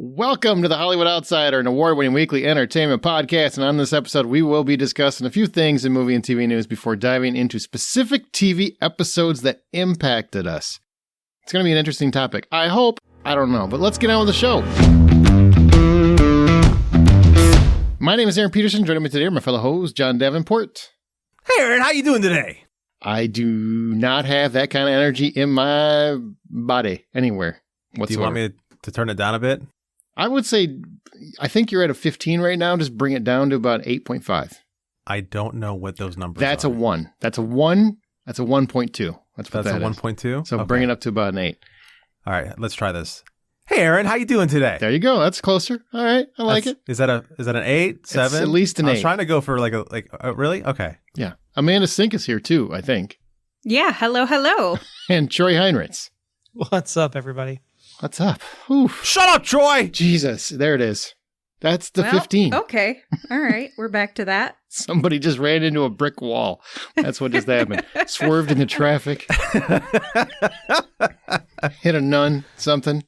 Welcome to the Hollywood Outsider, an award-winning weekly entertainment podcast. And on this episode, we will be discussing a few things in movie and TV news before diving into specific TV episodes that impacted us. It's going to be an interesting topic. I hope. I don't know. But let's get on with the show. My name is Aaron Peterson. Joining me today are my fellow host, John Davenport. Hey, Aaron, how you doing today? I do not have that kind of energy in my body anywhere whatsoever. Do you want me to turn it down a bit? I would say, I think you're at a 15 right now. Just bring it down to about 8.5. I don't know what those numbers That's are. a 1. That's a 1. That's a 1.2. That's what That's that a is. 1.2? So Okay. bring it up to about an 8. All right, let's try this. Hey, Aaron, how you doing today? There you go. That's closer. All right. I like it. Is that an 8, 7? It's at least an 8. I was trying to go for really? Okay. Yeah. Amanda Sink is here too, I think. Yeah, hello. And Troy Heinrichs. What's up, everybody? What's up? Oof. Shut up, Troy! Jesus. There it is. That's the Well, 15. Okay. All right. We're back to that. Somebody just ran into a brick wall. That's what just happened. Swerved into traffic. Hit a nun. Something.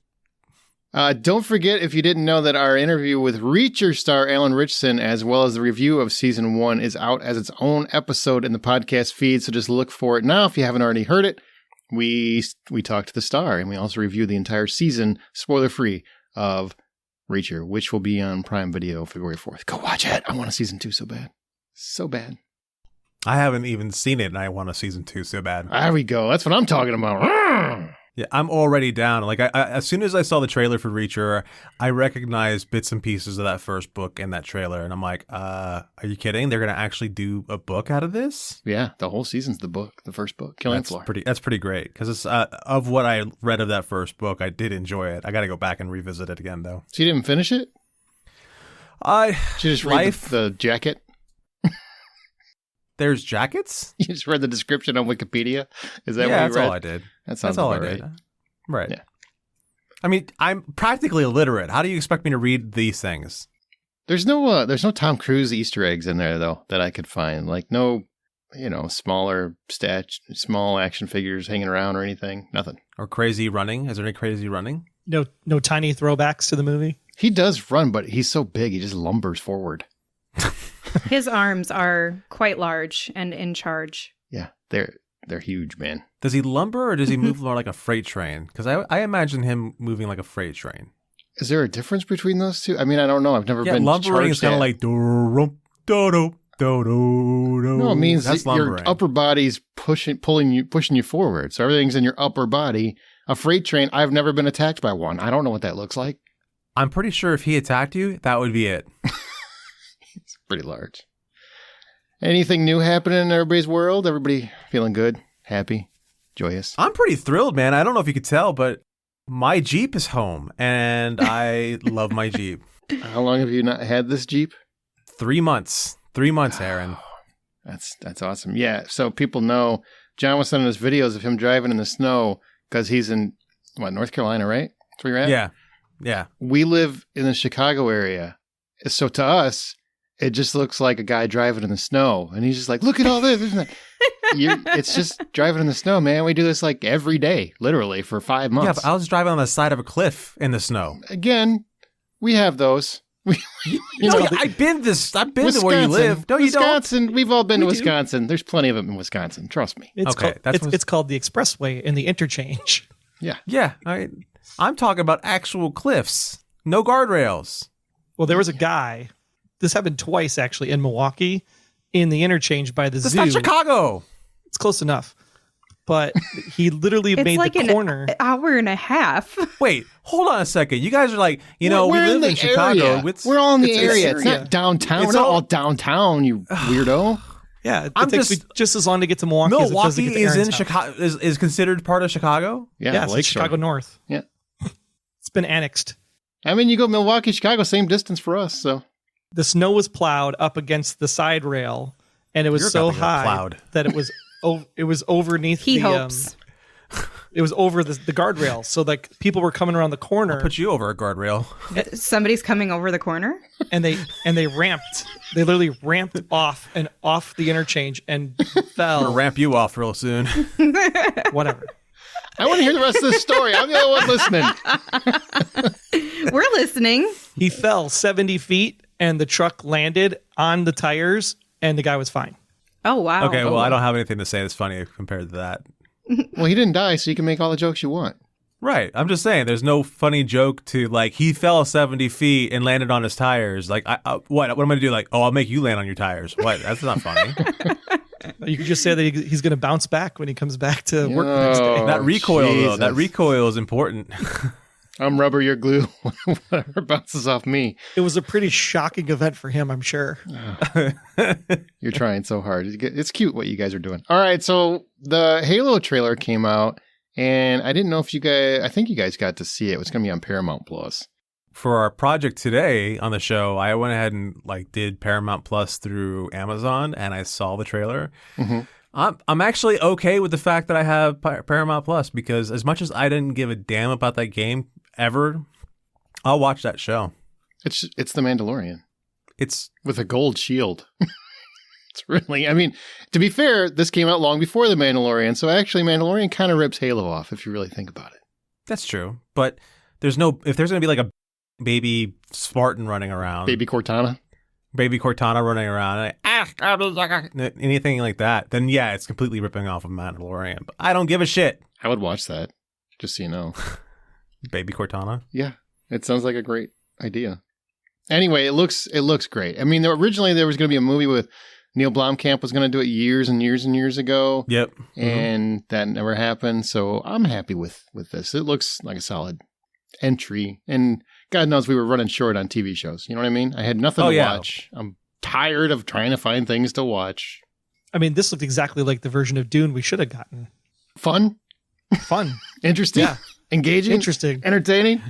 Don't forget, if you didn't know, that our interview with Reacher star Alan Ritchson, as well as the review of season 1, is out as its own episode in the podcast feed. So just look for it now if you haven't already heard it. We talked to the star, and we also reviewed the entire season, spoiler-free, of Reacher, which will be on Prime Video February 4th. Go watch it. I want a season 2 so bad. So bad. I haven't even seen it, and I want a season 2 so bad. There we go. That's what I'm talking about. Yeah, I'm already down. Like, I as soon as I saw the trailer for Reacher, I recognized bits and pieces of that first book in that trailer, and I'm like, are you kidding? They're going to actually do a book out of this? Yeah, the whole season's the book, the first book, Killing Floor. That's pretty great, because it's of what I read of that first book, I did enjoy it. I got to go back and revisit it again, though. So you didn't finish it? Did you just read the jacket? There's jackets? You just read the description on Wikipedia? Is that what you read? Yeah, that's all I did. That sounds That's all I about did. right. Right. Yeah. I mean, I'm practically illiterate. How do you expect me to read these things? There's no Tom Cruise Easter eggs in there though that I could find. Like no, small action figures hanging around or anything. Nothing. Or crazy running? Is there any crazy running? No tiny throwbacks to the movie. He does run, but he's so big he just lumbers forward. His arms are quite large and in charge. Yeah, they're huge, man. Does he lumber or does he move more like a freight train? Because I imagine him moving like a freight train. Is there a difference between those two? I mean, I don't know. I've never been lumbering is kind of like do do do. No, it means that's your lumbering. upper body's pushing you forward. So everything's in your upper body. A freight train, I've never been attacked by one. I don't know what that looks like. I'm pretty sure if he attacked you, that would be it. It's pretty large. Anything new happening in everybody's world? Everybody feeling good, happy, joyous? I'm pretty thrilled, man. I don't know if you could tell, but my Jeep is home, and I love my Jeep. How long have you not had this Jeep? 3 months. 3 months, Aaron. That's awesome. Yeah, so people know John was sending us videos of him driving in the snow because he's in, North Carolina, right? That's where you're at? Yeah. We live in the Chicago area. So to us, it just looks like a guy driving in the snow. And he's just like, look at all this. It's just driving in the snow, man. We do this like every day, literally, for 5 months. Yeah, but I was driving on the side of a cliff in the snow. Again, we have those. I've been to where you live. No, you don't. Wisconsin, we've all been to We do. Wisconsin. There's plenty of them in Wisconsin. Trust me. It's Okay, it's called the expressway and the interchange. Yeah, I'm talking about actual cliffs. No guardrails. Well, there was a guy. This happened twice actually in Milwaukee, in the interchange by the That's zoo. not Chicago. It's close enough, but he literally It's made like the corner. an hour and a half. Wait, hold on a second. You guys are like, we live in Chicago. Area. We're all in the it's area. It's area. not downtown. It's We're not all- all downtown, you weirdo. Yeah, it I'm takes me just as long to get to Milwaukee. as it does to Milwaukee get to is Aaron's in house. Chicago. Is considered part of Chicago. Yeah, Yeah, it's Lakeshore. Chicago North. Yeah. It's been annexed. I mean, you go Milwaukee, Chicago, same distance for us. So The snow was plowed up against the side rail, and it was You're so about to get high plowed. that it was overneath He the hopes. it was over the guardrail. So like people were coming around the corner, Put you over a guardrail. Somebody's coming over the corner. and they ramped. They literally ramped off the interchange and I'm gonna fell. ramp you off real soon. Whatever. I want to hear the rest of this story. I'm the only one listening. We're listening. He fell 70 feet and the truck landed on the tires and the guy was fine. Oh, wow. Okay, well, I don't have anything to say that's funny compared to that. Well, he didn't die, so you can make all the jokes you want. Right. I'm just saying, there's no funny joke to, like, he fell 70 feet and landed on his tires. Like, what am I going to do? Like, oh, I'll make you land on your tires. What? That's not funny. You could just say that he's going to bounce back when he comes back to work the next day. That recoil, Jesus. though, that recoil is important. I'm rubber, you're glue. Whatever bounces off me. It was a pretty shocking event for him, I'm sure. You're trying so hard. It's cute what you guys are doing. All right, so the Halo trailer came out, and I didn't know if you guys, I think you guys got to see it. It was going to be on Paramount Plus. For our project today on the show, I went ahead and did Paramount Plus through Amazon, and I saw the trailer. Mm-hmm. I'm actually okay with the fact that I have Paramount Plus, because as much as I didn't give a damn about that game ever, I'll watch that show. It's The Mandalorian It's with a gold shield. It's really, I mean, to be fair, this came out long before The Mandalorian, so actually Mandalorian kind of rips Halo off if you really think about it. That's true, but if there's going to be like a baby Spartan running around, Baby Cortana. running around, anything like that, then yeah, it's completely ripping off of Mandalorian. But I don't give a shit. I would watch that, just so you know. Baby Cortana. Yeah, it sounds like a great idea. Anyway, it looks great. I mean, originally there was going to be a movie with Neil Blomkamp was going to do it years and years and years ago. Yep. And that never happened. So I'm happy with this. It looks like a solid entry. And God knows we were running short on TV shows. You know what I mean? I had nothing to watch. I'm tired of trying to find things to watch. I mean, this looked exactly like the version of Dune we should have gotten. Fun? Fun. Interesting? Yeah. Engaging? Interesting. Entertaining?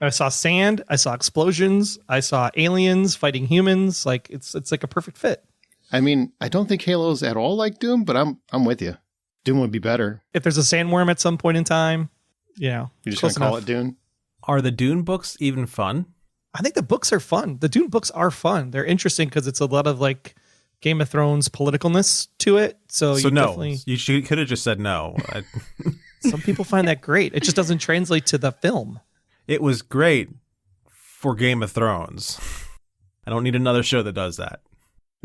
I saw sand. I saw explosions. I saw aliens fighting humans. Like it's like a perfect fit. I mean, I don't think Halo's at all like Doom, but I'm with you. Doom would be better. If there's a sandworm at some point in time, You're just going to call it Dune? Are the Dune books even fun? I think the books are fun. The Dune books are fun. They're interesting because it's a lot of like Game of Thrones politicalness to it. So you no, definitely... you could have just said no. Some people find that great. It just doesn't translate to the film. It was great for Game of Thrones. I don't need another show that does that.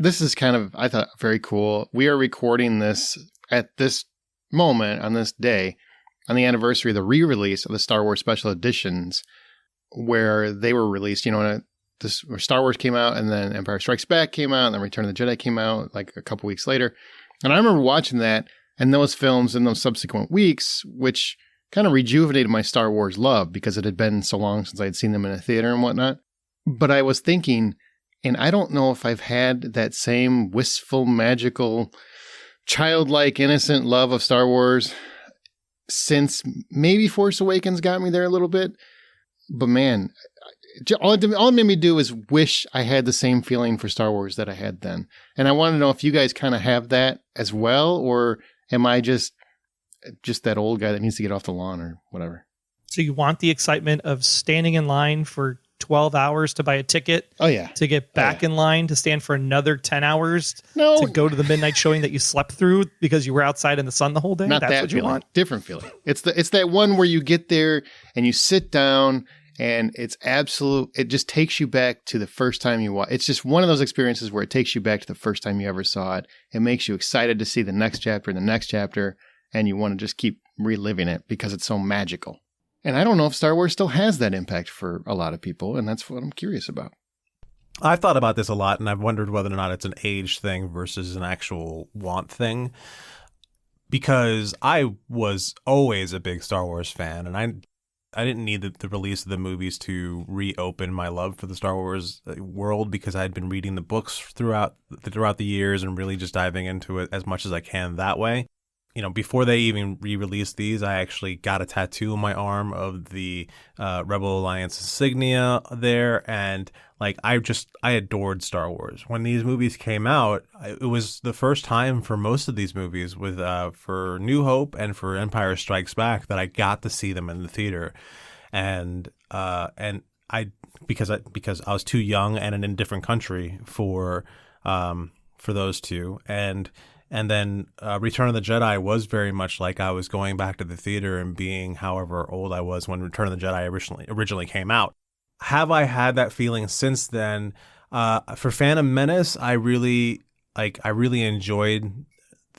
This is kind of, I thought, very cool. We are recording this at this moment, on this day, on the anniversary of the re-release of the Star Wars Special Editions, where they were released, where Star Wars came out, and then Empire Strikes Back came out, and then Return of the Jedi came out like a couple weeks later. And I remember watching that and those films in those subsequent weeks, which kind of rejuvenated my Star Wars love because it had been so long since I had seen them in a theater and whatnot. But I was thinking, and I don't know if I've had that same wistful, magical, childlike, innocent love of Star Wars since maybe Force Awakens got me there a little bit. But man, all it made me do is wish I had the same feeling for Star Wars that I had then. And I want to know if you guys kind of have that as well, or am I just that old guy that needs to get off the lawn or whatever? So you want the excitement of standing in line for 12 hours to buy a ticket. Oh, yeah. To get back in line to stand for another 10 hours No. to go to the midnight showing that you slept through because you were outside in the sun the whole day. Not That's that what you feeling. want. Different feeling. It's that one where you get there and you sit down and it's absolute. It just takes you back to the first time you watch. It's just one of those experiences where it takes you back to the first time you ever saw it. It makes you excited to see the next chapter and the next chapter, and you want to just keep reliving it because it's so magical. And I don't know if Star Wars still has that impact for a lot of people, and that's what I'm curious about. I've thought about this a lot, and I've wondered whether or not it's an age thing versus an actual want thing. Because I was always a big Star Wars fan, and I didn't need the release of the movies to reopen my love for the Star Wars world, because I had been reading the books throughout the years and really just diving into it as much as I can that way. Before they even re-released these, I actually got a tattoo on my arm of the Rebel Alliance insignia there, and I adored Star Wars. When these movies came out, it was the first time for most of these movies, with for New Hope and for Empire Strikes Back, that I got to see them in the theater, and because I was too young and in a different country for those two, and then Return of the Jedi was very much like I was going back to the theater and being however old I was when Return of the Jedi originally came out. have I had that feeling since then? For Phantom Menace, I really enjoyed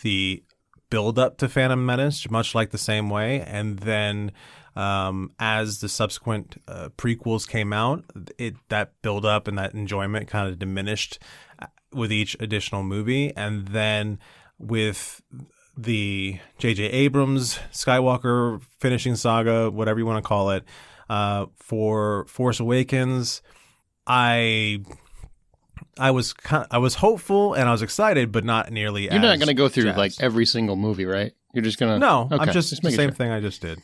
the build up to Phantom Menace, much like the same way. And then as the subsequent prequels came out, that build up and that enjoyment kind of diminished with each additional movie. And then with the J.J. Abrams Skywalker finishing saga, whatever you want to call it, for Force Awakens, I was hopeful and I was excited, but not nearly. You're not going to go through like every single movie, right? You're just going to. No, okay. I'm just the same thing I just did.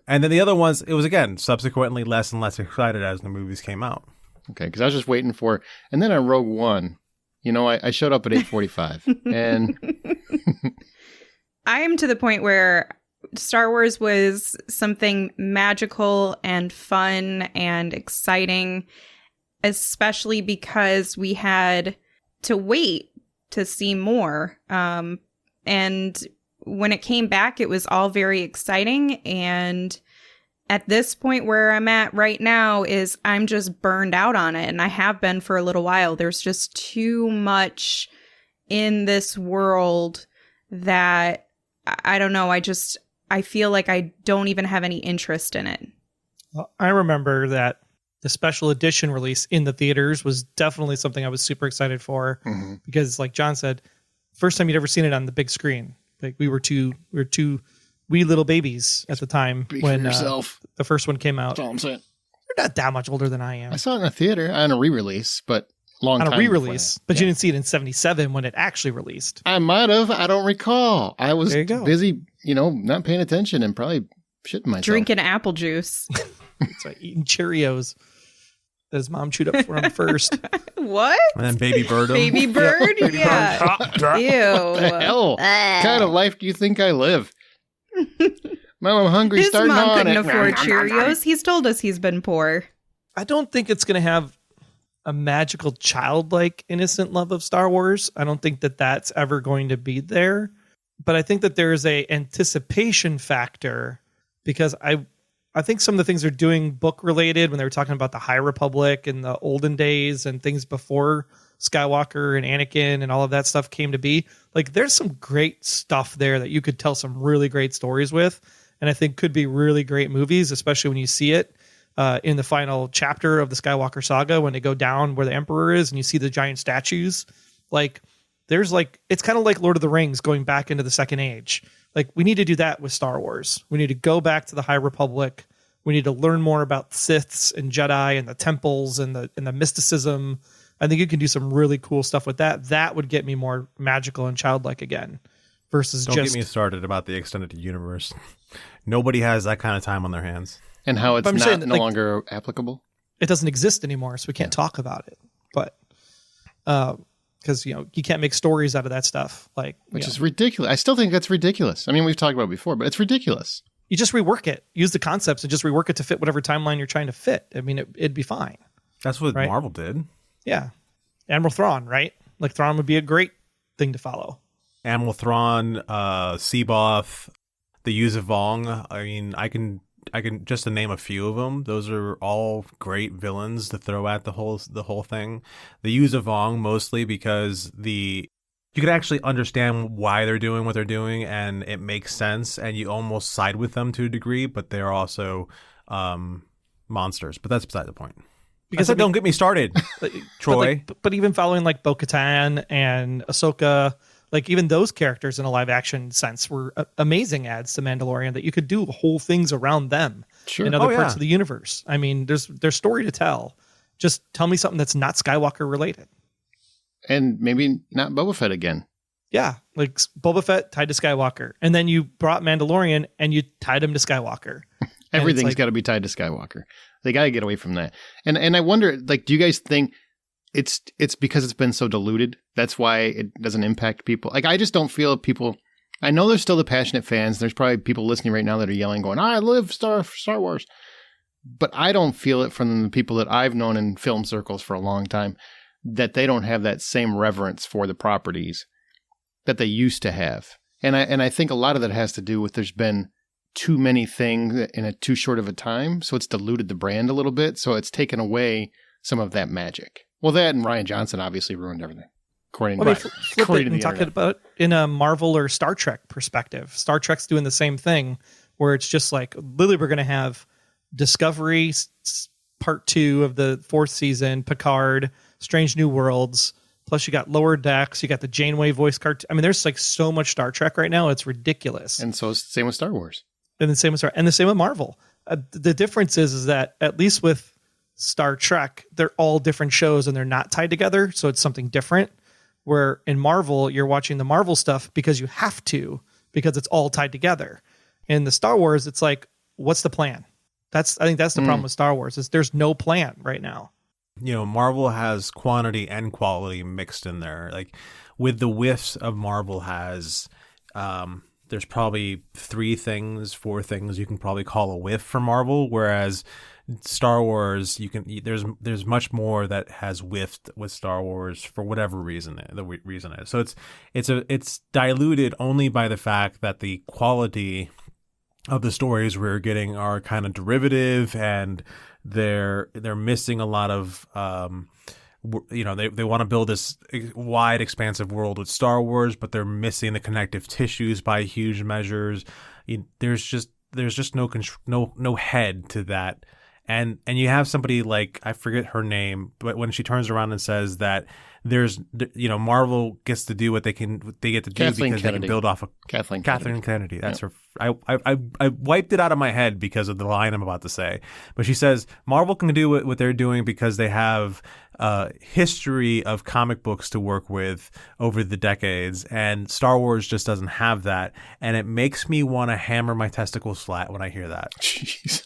And then the other ones, it was again subsequently less and less excited as the movies came out. Okay, because I was just waiting for, and then on Rogue One, I showed up at 8:45, and I am to the point where Star Wars was something magical and fun and exciting, especially because we had to wait to see more. And when it came back, it was all very exciting. And at this point where I'm at right now is I'm just burned out on it. And I have been for a little while. There's just too much in this world that I don't know. I feel like I don't even have any interest in it. Well, I remember that the special edition release in the theaters was definitely something I was super excited for because, like John said, first time you'd ever seen it on the big screen. Like we were two wee little babies at the time when the first one came out. That's all I'm saying. You're not that much older than I am. I saw it in a theater on a re-release, but long time on a re-release, but you didn't see it in '77 when it actually released. I might have. I don't recall. I was busy, not paying attention and probably shitting myself. Drinking apple juice. That's right, eating Cheerios that his mom chewed up for him first. What? And then Baby Bird. Baby Bird? Yeah. Ew. What the hell? What kind of life do you think I live? Mom, I'm hungry. His Starting mom on couldn't it. afford Cheerios. He's told us he's been poor. I don't think it's going to have a magical childlike innocent love of Star Wars. I don't think that that's ever going to be there, but I think that there's a anticipation factor because I think some of the things they're doing book related when they were talking about the High Republic and the olden days and things before Skywalker and Anakin and all of that stuff came to be, like there's some great stuff there that you could tell some really great stories with. And I think could be really great movies, especially when you see it in the final chapter of the Skywalker saga, when they go down where the Emperor is and you see the giant statues. Like there's like, it's kind of like Lord of the Rings going back into the Second Age. Like we need to do that with Star Wars. We need to go back to the High Republic. We need to learn more about Siths and Jedi and the temples and the mysticism. I think you can do some really cool stuff with that. That would get me more magical and childlike again versus Don't get me started about the extended universe. Nobody has that kind of time on their hands. And how it's no longer applicable? It doesn't exist anymore, so we can't talk about it. But because you can't make stories out of that stuff, which is ridiculous. I still think that's ridiculous. I mean, we've talked about it before, but it's ridiculous. You just rework it, use the concepts, and just rework it to fit whatever timeline you're trying to fit. I mean, it'd be fine. That's what Marvel did. Yeah, Admiral Thrawn, right? Like Thrawn would be a great thing to follow. Admiral Thrawn, Seaboth, the Yuuzhan Vong. I mean, I can just to name a few of them. Those are all great villains to throw at the whole thing. The Yuuzhan Vong mostly because you could actually understand why they're doing what they're doing, and it makes sense, and you almost side with them to a degree. But they're also monsters. But that's beside the point. Because don't get me started, Troy. But even following like Bo-Katan and Ahsoka. Like even those characters in a live action sense were amazing adds to Mandalorian that you could do whole things around them in other parts of the universe. I mean, there's story to tell. Just tell me something that's not Skywalker related. And maybe not Boba Fett again. Yeah, like Boba Fett tied to Skywalker. And then you brought Mandalorian and you tied him to Skywalker. Everything's got to be tied to Skywalker. They got to get away from that. And I wonder, like, do you guys think it's because it's been so diluted? That's why it doesn't impact people. Like, I just don't feel people. I know there's still the passionate fans. There's probably people listening right now that are yelling, going, "I live Star Wars." But I don't feel it from the people that I've known in film circles for a long time, that they don't have that same reverence for the properties that they used to have. And I think a lot of that has to do with there's been too many things in a too short of a time. So it's diluted the brand a little bit. So it's taken away some of that magic. Well, that and Rian Johnson obviously ruined everything. According Well, to, flip according it to and the talk internet. about in a Marvel or Star Trek perspective. Star Trek's doing the same thing where it's just like, literally, we're going to have Discovery part 2 of the 4th season, Picard, Strange New Worlds. Plus, you got Lower Decks. You got the Janeway voice cartoon. I mean, there's like so much Star Trek right now. It's ridiculous. And so it's the same with Star Wars. And the same with Marvel. The difference is that at least with Star Trek, they're all different shows and they're not tied together. So it's something different. Where in Marvel, you're watching the Marvel stuff because you have to, because it's all tied together. In the Star Wars, it's like, what's the plan? I think that's the problem with Star Wars is there's no plan right now. You know, Marvel has quantity and quality mixed in there. Like with the whiffs of Marvel has, there's probably 4 things you can probably call a whiff for Marvel. Whereas Star Wars, there's much more that has whiffed with Star Wars for whatever reason the reason is. So it's diluted only by the fact that the quality of the stories we're getting are kind of derivative, and they're missing a lot of they want to build this wide expansive world with Star Wars, but they're missing the connective tissues by huge measures. There's just no head to that. And you have somebody like, I forget her name, but when she turns around and says that Marvel gets to do what they get to do Kathleen because Kennedy. they can build off of Kathleen Kennedy. That's her. I wiped it out of my head because of the line I'm about to say. But she says Marvel can do what they're doing because they have a history of comic books to work with over the decades, and Star Wars just doesn't have that. And it makes me want to hammer my testicles flat when I hear that. Jesus.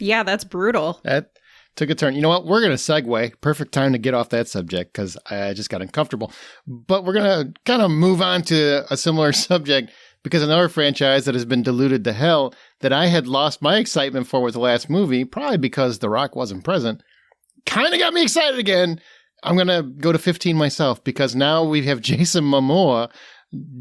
Yeah, that's brutal. That took a turn. You know what? We're going to segue. Perfect time to get off that subject because I just got uncomfortable. But we're going to kind of move on to a similar subject because another franchise that has been diluted to hell that I had lost my excitement for with the last movie, probably because The Rock wasn't present, kind of got me excited again. I'm going to go to 15 myself because now we have Jason Momoa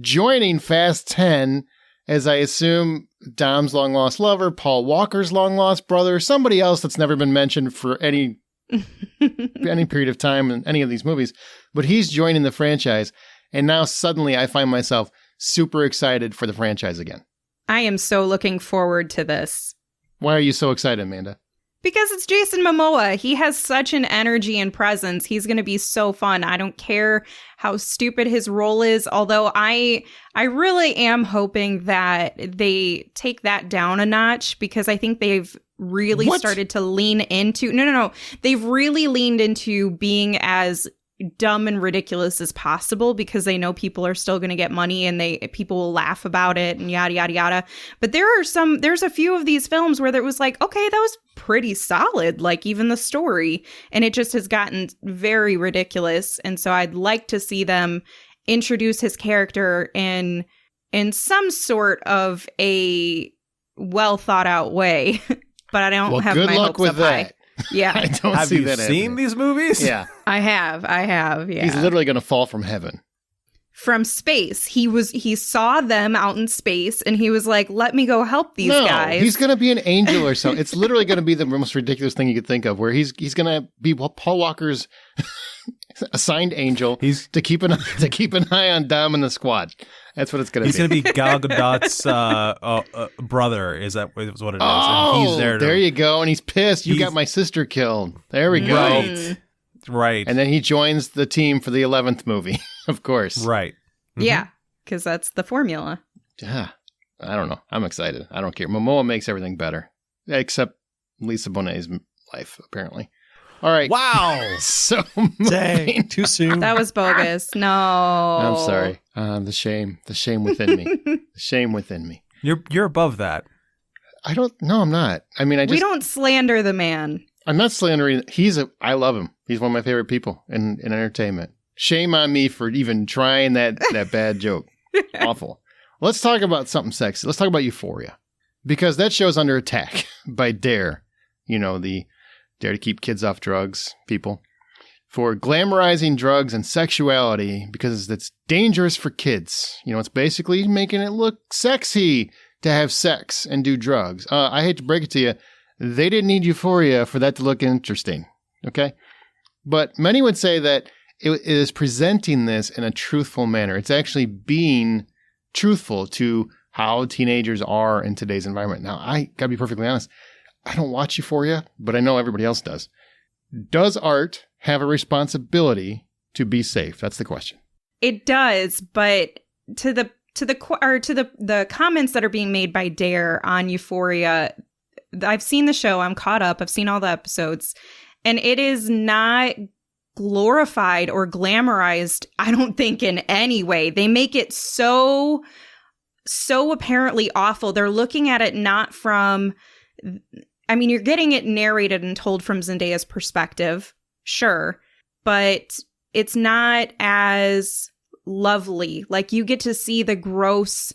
joining Fast 10 as I assume Dom's long-lost lover, Paul Walker's long-lost brother, somebody else that's never been mentioned for any period of time in any of these movies. But he's joining the franchise, and now suddenly I find myself super excited for the franchise again. I am so looking forward to this. Why are you so excited, Amanda? Because it's Jason Momoa. He has such an energy and presence. He's going to be so fun. I don't care how stupid his role is, although I really am hoping that they take that down a notch because I think they've really started to lean into... No. They've really leaned into being as dumb and ridiculous as possible because they know people are still going to get money and people will laugh about it and yada yada yada. But there's a few of these films where there was like, okay, that was pretty solid, like even the story, and it just has gotten very ridiculous. And so I'd like to see them introduce his character in some sort of a well thought out way. But I don't have good my luck hopes with up that. high. Yeah. I don't Have see you that seen happening. these movies? Yeah. I have. Yeah. He's literally going to fall from heaven. From space. He saw them out in space and he was like, let me go help these guys. He's going to be an angel or something. It's literally going to be the most ridiculous thing you could think of, where he's going to be Paul Walker's assigned angel to keep an eye on Dom and the squad. That's what it's going to be. He's going to be Gal Gadot's brother. Is what it is? Oh, and he's there you go. And he's pissed. You got my sister killed. There we go. Right. And then he joins the team for the 11th movie, of course. Right. Mm-hmm. Yeah, because that's the formula. Yeah. I don't know. I'm excited. I don't care. Momoa makes everything better, except Lisa Bonet's life, apparently. All right. Wow. So, Dang, too soon. That was bogus. No. I'm sorry. The shame within me. The shame within me. You're above that. No, I'm not. I mean, we don't slander the man. I'm not slandering. I love him. He's one of my favorite people in entertainment. Shame on me for even trying that bad joke. Awful. Let's talk about something sexy. Let's talk about Euphoria. Because that show's under attack by DARE. You know, the Dare to Keep Kids Off Drugs people. For glamorizing drugs and sexuality because it's dangerous for kids. You know, it's basically making it look sexy to have sex and do drugs. I hate to break it to you, they didn't need Euphoria for that to look interesting. Okay? But many would say that it is presenting this in a truthful manner. It's actually being truthful to how teenagers are in today's environment. Now, I gotta be perfectly honest. I don't watch Euphoria, but I know everybody else does. Does art have a responsibility to be safe? That's the question. It does, but to the comments that are being made by Dare on Euphoria, I've seen the show. I'm caught up. I've seen all the episodes, and it is not glorified or glamorized, I don't think, in any way. They make it so apparently awful. They're looking at it not from, I mean, you're getting it narrated and told from Zendaya's perspective, sure, but it's not as lovely. Like, you get to see the gross,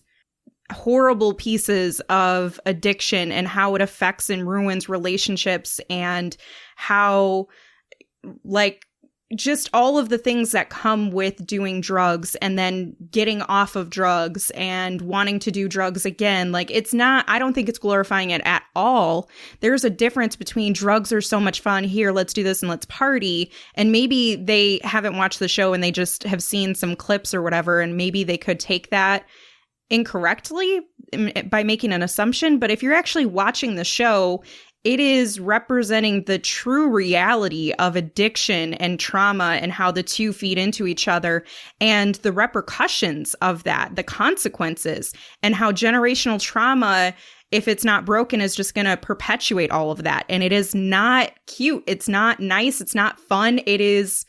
horrible pieces of addiction and how it affects and ruins relationships, and how, like, just all of the things that come with doing drugs and then getting off of drugs and wanting to do drugs again. Like, it's not, I don't think it's glorifying it at all. There's a difference between drugs are so much fun, here, let's do this and let's party. And maybe they haven't watched the show and they just have seen some clips or whatever. And maybe they could take that incorrectly by making an assumption. But if you're actually watching the show, it is representing the true reality of addiction and trauma and how the two feed into each other, and the repercussions of that, the consequences, and how generational trauma, if it's not broken, is just going to perpetuate all of that. And it is not cute. It's not nice. It's not fun. It's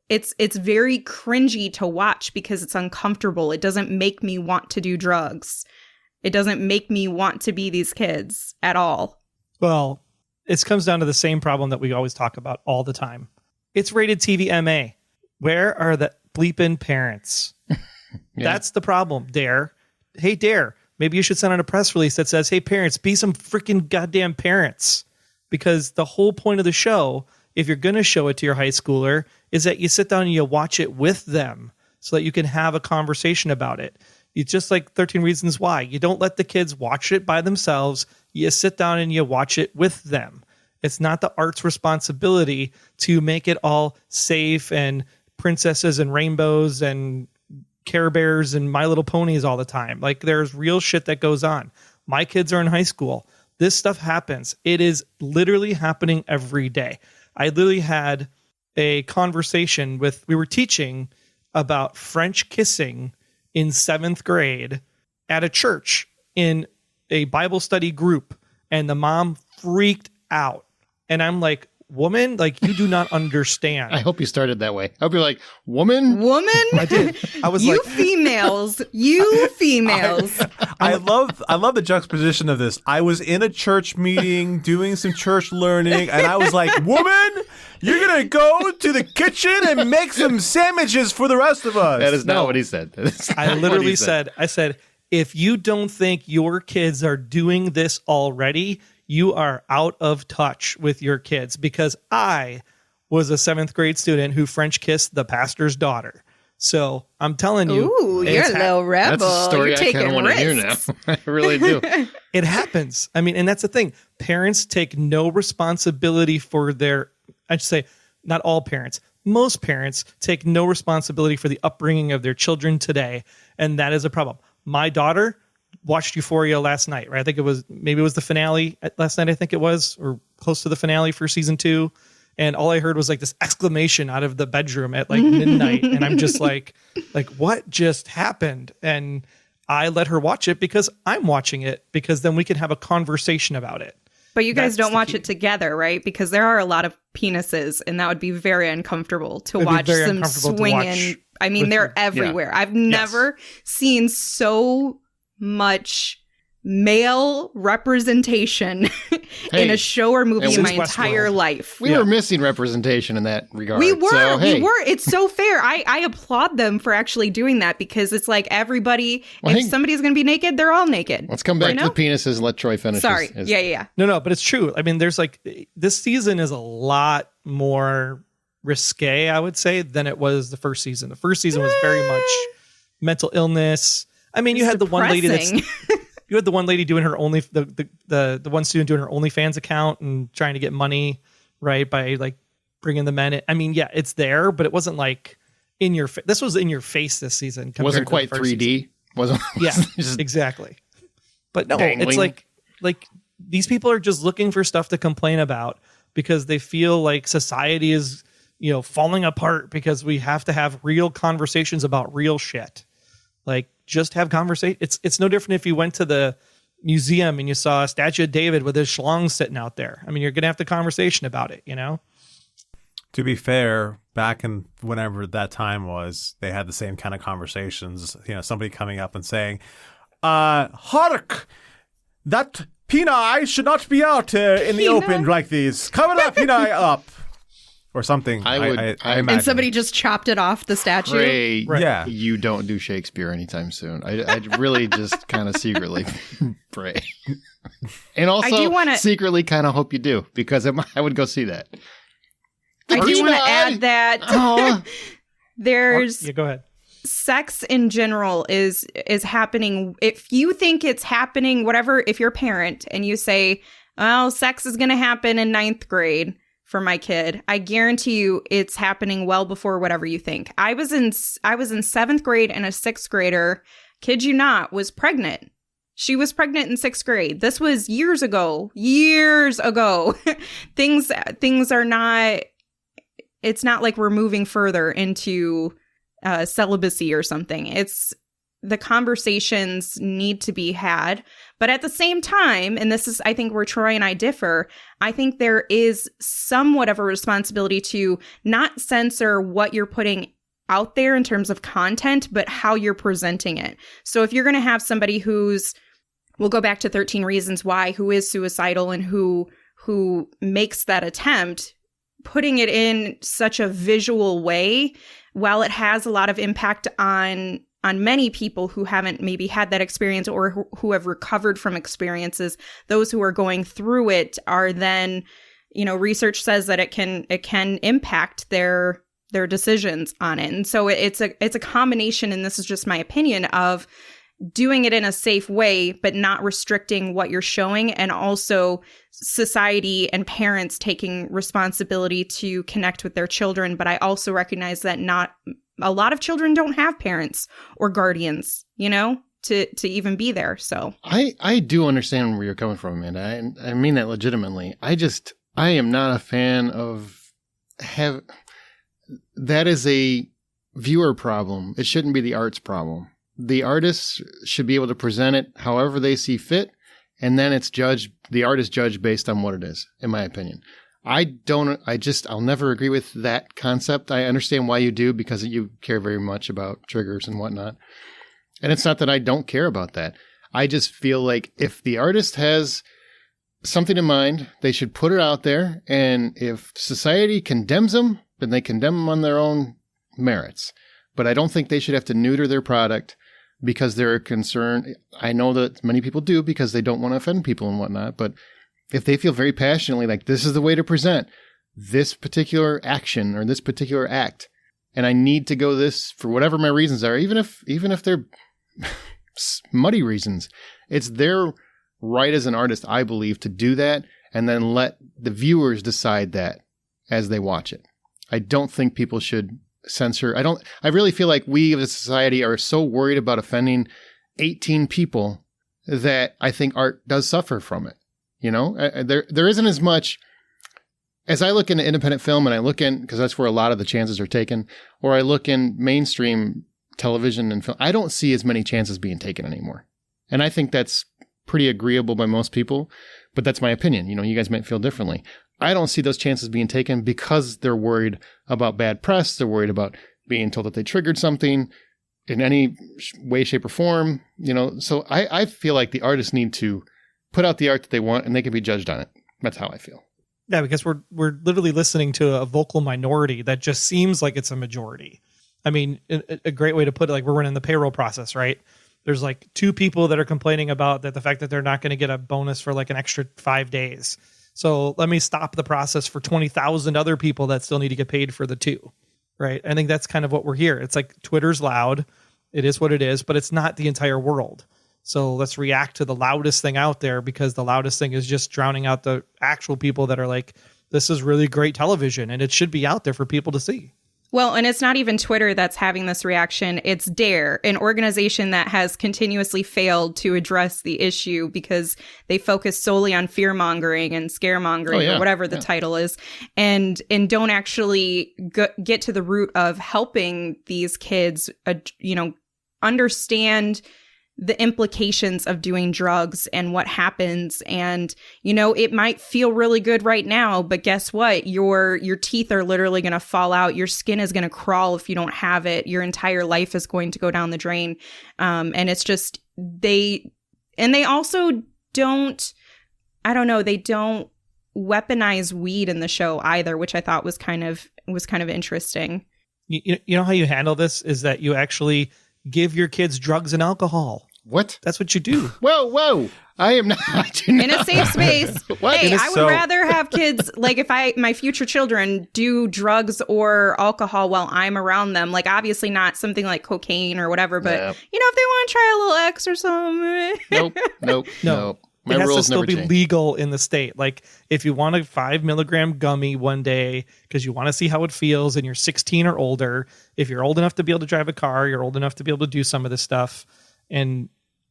very cringy to watch because it's uncomfortable. It doesn't make me want to do drugs. It doesn't make me want to be these kids at all. Well, it comes down to the same problem that we always talk about all the time. It's rated TV MA. Where are the bleeping parents? Yeah. That's the problem, Dare. Hey, Dare, maybe you should send out a press release that says, hey, parents, be some freaking goddamn parents. Because the whole point of the show, if you're going to show it to your high schooler, is that you sit down and you watch it with them so that you can have a conversation about it. It's just like 13 Reasons Why. You don't let the kids watch it by themselves. You sit down and you watch it with them. It's not the art's responsibility to make it all safe and princesses and rainbows and Care Bears and My Little Ponies all the time. Like, there's real shit that goes on. My kids are in high school. This stuff happens. It is literally happening every day. I literally had a conversation we were teaching about French kissing in 7th grade at a church in a Bible study group, and the mom freaked out. And I'm like, woman, like, you do not understand. I hope you started that way. I hope you're like, woman? I did. I was you like, females. I love the juxtaposition of this. I was in a church meeting doing some church learning, and I was like, woman, you're going to go to the kitchen and make some sandwiches for the rest of us. That is not what he said. I literally said, if you don't think your kids are doing this already, you are out of touch with your kids, because I was a 7th grade student who French kissed the pastor's daughter. So I'm telling you. Ooh, you're a little rebel. That's a story you're I kind of want to hear now. I really do. It happens. I mean, and that's the thing. Parents take no responsibility for I should say, not all parents. Most parents take no responsibility for the upbringing of their children today. And that is a problem. My daughter watched Euphoria last night, right? I think it was the finale last night, I think it was, or close to the finale for season 2. And all I heard was like this exclamation out of the bedroom at like midnight. And I'm just like, what just happened? And I let her watch it because I'm watching it, because then we can have a conversation about it. But you guys don't watch it together, right? Because there are a lot of penises, and that would be very uncomfortable to watch some swinging. I mean, they're everywhere. Yeah. I've never seen so much male representation in a show or movie in my entire life. We were missing representation in that regard. We were. It's so fair. I applaud them for actually doing that, because it's like everybody, if somebody's going to be naked, they're all naked. Let's come back to the penises and let Troy finish. Sorry. Yeah. No, but it's true. I mean, there's like, this season is a lot more risque, I would say, than it was the first season. The first season was very much mental illness. I mean, you had the one lady that's you had the one lady doing her the one student doing her OnlyFans account and trying to get money, right, by like bringing the men in. I mean, yeah, it's there, but it wasn't like in your this was in your face this season. It wasn't quite 3D. Season. Wasn't Yeah, just exactly. But no, dangling. it's like these people are just looking for stuff to complain about because they feel like society is, falling apart because we have to have real conversations about real shit. Like, just have conversation. It's no different if you went to the museum and you saw a statue of David with his schlong sitting out there. I mean, you're going to have the conversation about it, To be fair, back in whenever that time was, they had the same kind of conversations. Somebody coming up and saying, hark, that Peni should not be out in the open like this. Cover that Peni up. Or something. I imagine. And somebody just chopped it off the statue. Pray Yeah. you don't do Shakespeare anytime soon. I'd really just kind of secretly pray. And also I do wanna, secretly kind of hope you do, because I would go see that. I do want to add that there's go ahead. Sex in general is happening. If you think it's happening, whatever, if you're a parent and you say, oh, sex is going to happen in 9th grade for my kid, I guarantee you it's happening well before whatever you think. I was in 7th grade and a 6th grader, kid you not, was pregnant. She was pregnant in 6th grade. This was years ago. Things are not, it's not like we're moving further into celibacy or something. It's the conversations need to be had. But at the same time, and this is, I think, where Troy and I differ, I think there is somewhat of a responsibility to not censor what you're putting out there in terms of content, but how you're presenting it. So if you're going to have somebody we'll go back to 13 Reasons Why, who is suicidal and who makes that attempt, putting it in such a visual way, while it has a lot of impact on many people who haven't maybe had that experience or who have recovered from experiences, those who are going through it are then, research says that it can impact their decisions on it. And so it's a combination, and this is just my opinion, of doing it in a safe way, but not restricting what you're showing, and also society and parents taking responsibility to connect with their children. But I also recognize that not a lot of children don't have parents or guardians, to even be there. So I do understand where you're coming from, Amanda. I mean that legitimately. I am not a fan of that is a viewer problem. It shouldn't be the art's problem. The artists should be able to present it however they see fit, and then the art is judged based on what it is, in my opinion. I'll never agree with that concept. I understand why you do, because you care very much about triggers and whatnot. And it's not that I don't care about that. I just feel like if the artist has something in mind, they should put it out there. And if society condemns them, then they condemn them on their own merits. But I don't think they should have to neuter their product because they're concerned. I know that many people do because they don't want to offend people and whatnot. But if they feel very passionately like this is the way to present this particular action or this particular act, and I need to go this for whatever my reasons are, even if they're muddy reasons, it's their right as an artist, I believe, to do that, and then let the viewers decide that as they watch it. I don't think people should censor. I really feel like we as a society are so worried about offending 18 people that I think art does suffer from it. There isn't as much as I look into independent film, and I look in, because that's where a lot of the chances are taken, or I look in mainstream television and film, I don't see as many chances being taken anymore. And I think that's pretty agreeable by most people, but that's my opinion. You guys might feel differently. I don't see those chances being taken because they're worried about bad press. They're worried about being told that they triggered something in any way, shape, or form. So I feel like the artists need to put out the art that they want, and they can be judged on it. That's how I feel. Yeah, because we're literally listening to a vocal minority that just seems like it's a majority. I mean, a great way to put it, like we're running the payroll process, right? There's like 2 people that are complaining about the fact that they're not going to get a bonus for like an extra 5 days. So let me stop the process for 20,000 other people that still need to get paid for the 2, right? I think that's kind of what we're here. It's like Twitter's loud. It is what it is, but it's not the entire world. So let's react to the loudest thing out there because the loudest thing is just drowning out the actual people that are like, this is really great television and it should be out there for people to see. Well, and it's not even Twitter that's having this reaction. It's DARE, an organization that has continuously failed to address the issue because they focus solely on fear-mongering and scaremongering or whatever the title is, and don't actually get to the root of helping these kids, understand the implications of doing drugs and what happens. And, it might feel really good right now, but guess what? Your teeth are literally going to fall out. Your skin is going to crawl if you don't have it. Your entire life is going to go down the drain. And it's just, they also don't, they don't weaponize weed in the show either, which I thought was kind of interesting. You know how you handle this is that you actually give your kids drugs and alcohol. What? That's what you do. Whoa. I am not. In a safe space. What? Hey, I would rather have kids, like if my future children do drugs or alcohol while I'm around them, like obviously not something like cocaine or whatever, but if they want to try a little X or something. Nope. My it has rules to still never be change. legal in the state. Like if you want a 5 milligram gummy one day because you want to see how it feels and you're 16 or older, if you're old enough to be able to drive a car, you're old enough to be able to do some of this stuff. And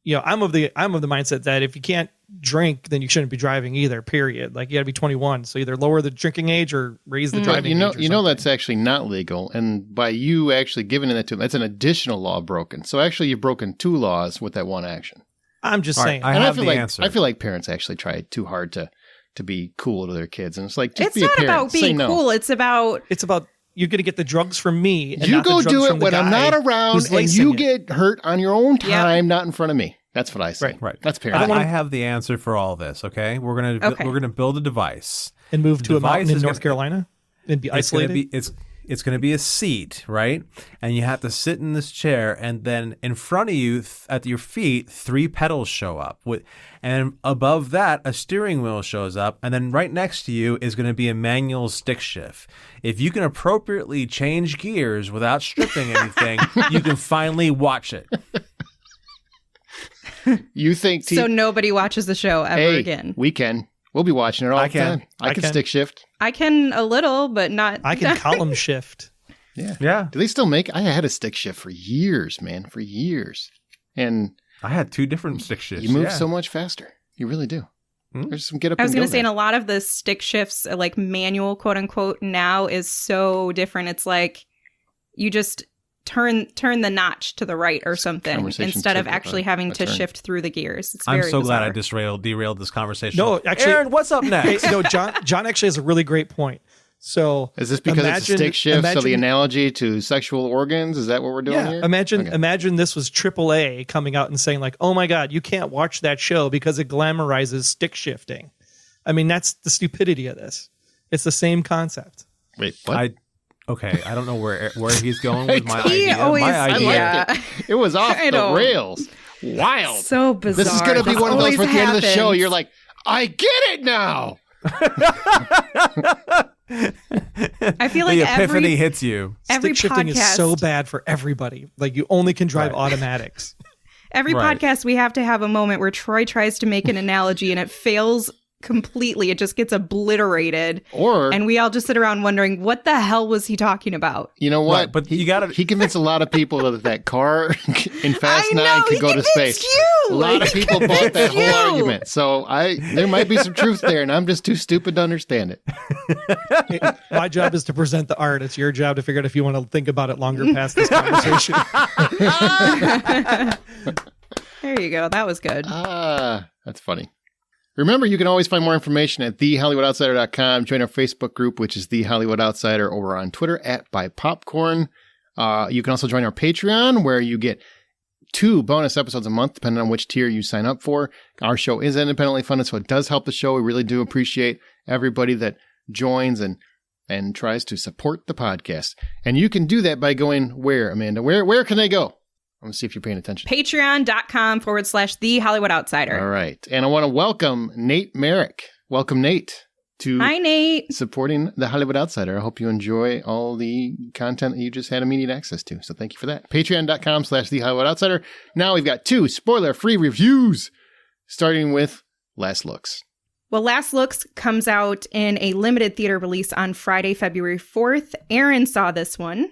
I'm of the mindset that if you can't drink, then you shouldn't be driving either. Period. Like you got to be 21. So either lower the drinking age or raise the driving age. You know that's actually not legal, and by you actually giving that to them, that's an additional law broken. So actually, you've broken 2 laws with that one action. I'm just saying. I have the answer. I feel like parents actually try too hard to be cool to their kids, and it's like just it's be a not parent. about being cool. It's about you're going to get the drugs from me. And you not go the drugs do it from the when I'm guy not around, who's and lacing you it. get hurt on your own time, not in front of me. That's what I say. Right. That's parenting. I have the answer for all this. Okay, we're gonna build a device and move to a device mountain in is North gonna- Carolina and be isolated. It's going to be a seat, right? And you have to sit in this chair, and then in front of you, at your feet, 3 pedals show up. And above that, a steering wheel shows up, and then right next to you is going to be a manual stick shift. If you can appropriately change gears without stripping anything, you can finally watch it. You think so nobody watches the show ever again. We can. We'll be watching it all the time. I can stick shift. I can a little, but not. I can column shift. Yeah. Do they still make? I had a stick shift for years, man, for years, and I had 2 different stick shifts. You move so much faster. You really do. There's some get up. I was going to say, in a lot of the stick shifts, like manual, quote unquote, now is so different. It's like you just turn the notch to the right or something instead of actually having to shift through the gears. It's very I'm so bizarre. glad I derailed this conversation. No, actually, Aaron, what's up next? John actually has a really great point. So is this because it's a stick shift? So the analogy to sexual organs, is that what we're doing here? Imagine this was AAA coming out and saying like, "Oh my God, you can't watch that show because it glamorizes stick shifting." I mean, that's the stupidity of this. It's the same concept. Wait, what? I don't know where he's going with my He idea. always- My idea. Yeah. It was off I the know. rails. Wild. So bizarre. This is going to be This one of those always where at the end of the show, happens. you're like, I get it now. I feel like the epiphany every hits you. every Stick shifting podcast is so bad for everybody. Like you only can drive automatics. Every Right. podcast, we have to have a moment where Troy tries to make an analogy and it fails completely. It just gets obliterated. Or, And we all just sit around wondering, what the hell was he talking about? you know what? Right, but you gotta- He convinced a lot of people that car in Fast I 9 know, could he go to convinced space. you! A lot of He people bought that convinced whole you! argument. So there might be some truth there, and I'm just too stupid to understand it. My job is to present the art. It's your job to figure out if you want to think about it longer past this conversation. There you go. That was good. That's funny. Remember, you can always find more information at thehollywoodoutsiders.com. Join our Facebook group, which is The Hollywood Outsider, over on Twitter at @BuyPopcorn. You can also join our Patreon, where you get 2 bonus episodes a month, depending on which tier you sign up for. Our show is independently funded, so it does help the show. We really do appreciate everybody that joins and tries to support the podcast. And you can do that by going where, Amanda? Where can they go? I'm going to see if you're paying attention. Patreon.com/The Hollywood Outsider. All right. And I want to welcome Nate Merrick. Welcome, Nate. to Hi, Nate. supporting The Hollywood Outsider. I hope you enjoy all the content that you just had immediate access to. So thank you for that. Patreon.com/The Hollywood Outsider. Now we've got 2 spoiler-free reviews, starting with Last Looks. Well, Last Looks comes out in a limited theater release on Friday, February 4th. Aaron saw this one.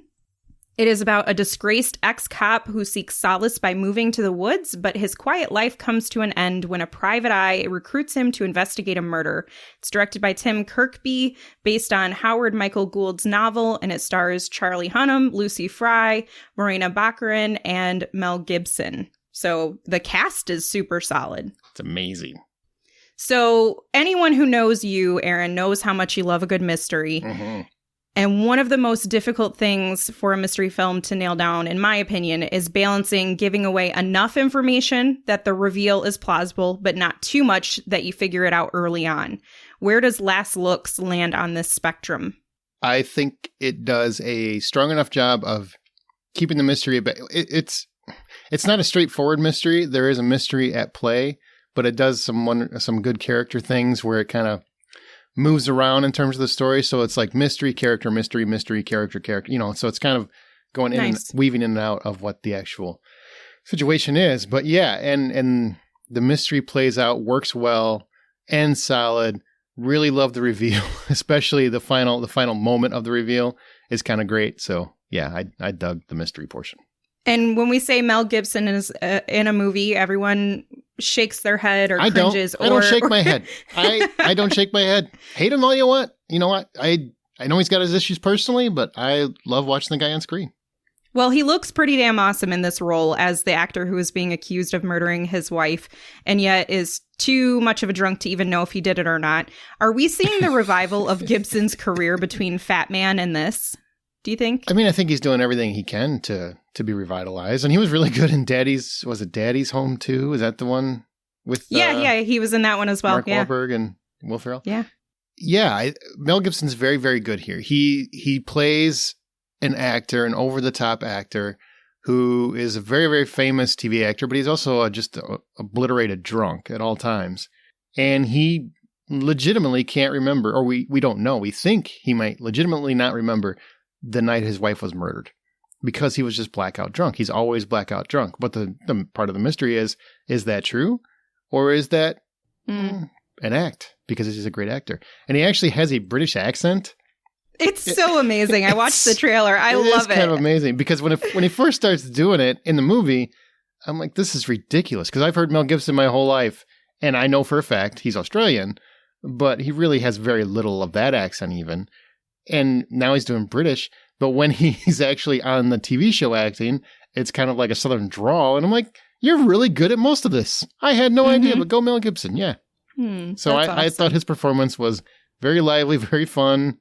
It is about a disgraced ex-cop who seeks solace by moving to the woods, but his quiet life comes to an end when a private eye recruits him to investigate a murder. It's directed by Tim Kirkby, based on Howard Michael Gould's novel, and it stars Charlie Hunnam, Lucy Fry, Morena Baccarin, and Mel Gibson. So the cast is super solid. It's amazing. So anyone who knows you, Aaron, knows how much you love a good mystery. Mm-hmm. And one of the most difficult things for a mystery film to nail down, in my opinion, is balancing giving away enough information that the reveal is plausible, but not too much that you figure it out early on. Where does Last Looks land on this spectrum? I think it does a strong enough job of keeping the mystery, but it's not a straightforward mystery. There is a mystery at play, but it does some good character things where it kind of moves around in terms of the story. So it's like mystery, character, mystery, mystery, character, you know, so it's kind of going in and weaving in and out of what the actual situation is. But yeah, and the mystery plays out, works well, and solid. Really love the reveal, especially the final moment of the reveal is kind of great. So yeah, I dug the mystery portion. And when we say Mel Gibson is in a movie, everyone shakes their head or cringes. I don't shake my head. I don't shake my head. Hate him all you want. You know what? I know he's got his issues personally, but I love watching the guy on screen. Well, he looks pretty damn awesome in this role as the actor who is being accused of murdering his wife and yet is too much of a drunk to even know if he did it or not. Are we seeing the revival of Gibson's career between Fat Man and this? Do you think? I mean, I think he's doing everything he can to be revitalized. And he was really good in Daddy's Home too? Is that the one with Yeah, he was in that one as well. Mark Wahlberg and Will Ferrell? Yeah. Yeah, Mel Gibson's very, very good here. He plays an actor, an over-the-top actor who is a very, very famous TV actor, but he's also just a obliterated drunk at all times. And he legitimately can't remember, or we don't know. We think he might legitimately not remember the night his wife was murdered because he was just blackout drunk. He's always blackout drunk. But the part of the mystery is that true? Or is that an act? Because he's a great actor. And he actually has a British accent. It's so amazing. I watched the trailer. I love it. It's kind of amazing because when he first starts doing it in the movie, I'm like, this is ridiculous. Because I've heard Mel Gibson my whole life. And I know for a fact he's Australian. But he really has very little of that accent even. And now he's doing British, but when he's actually on the TV show acting, it's kind of like a Southern drawl. And I'm like, you're really good at most of this. I had no idea, but go Mel Gibson. Yeah. So I thought his performance was very lively, very fun,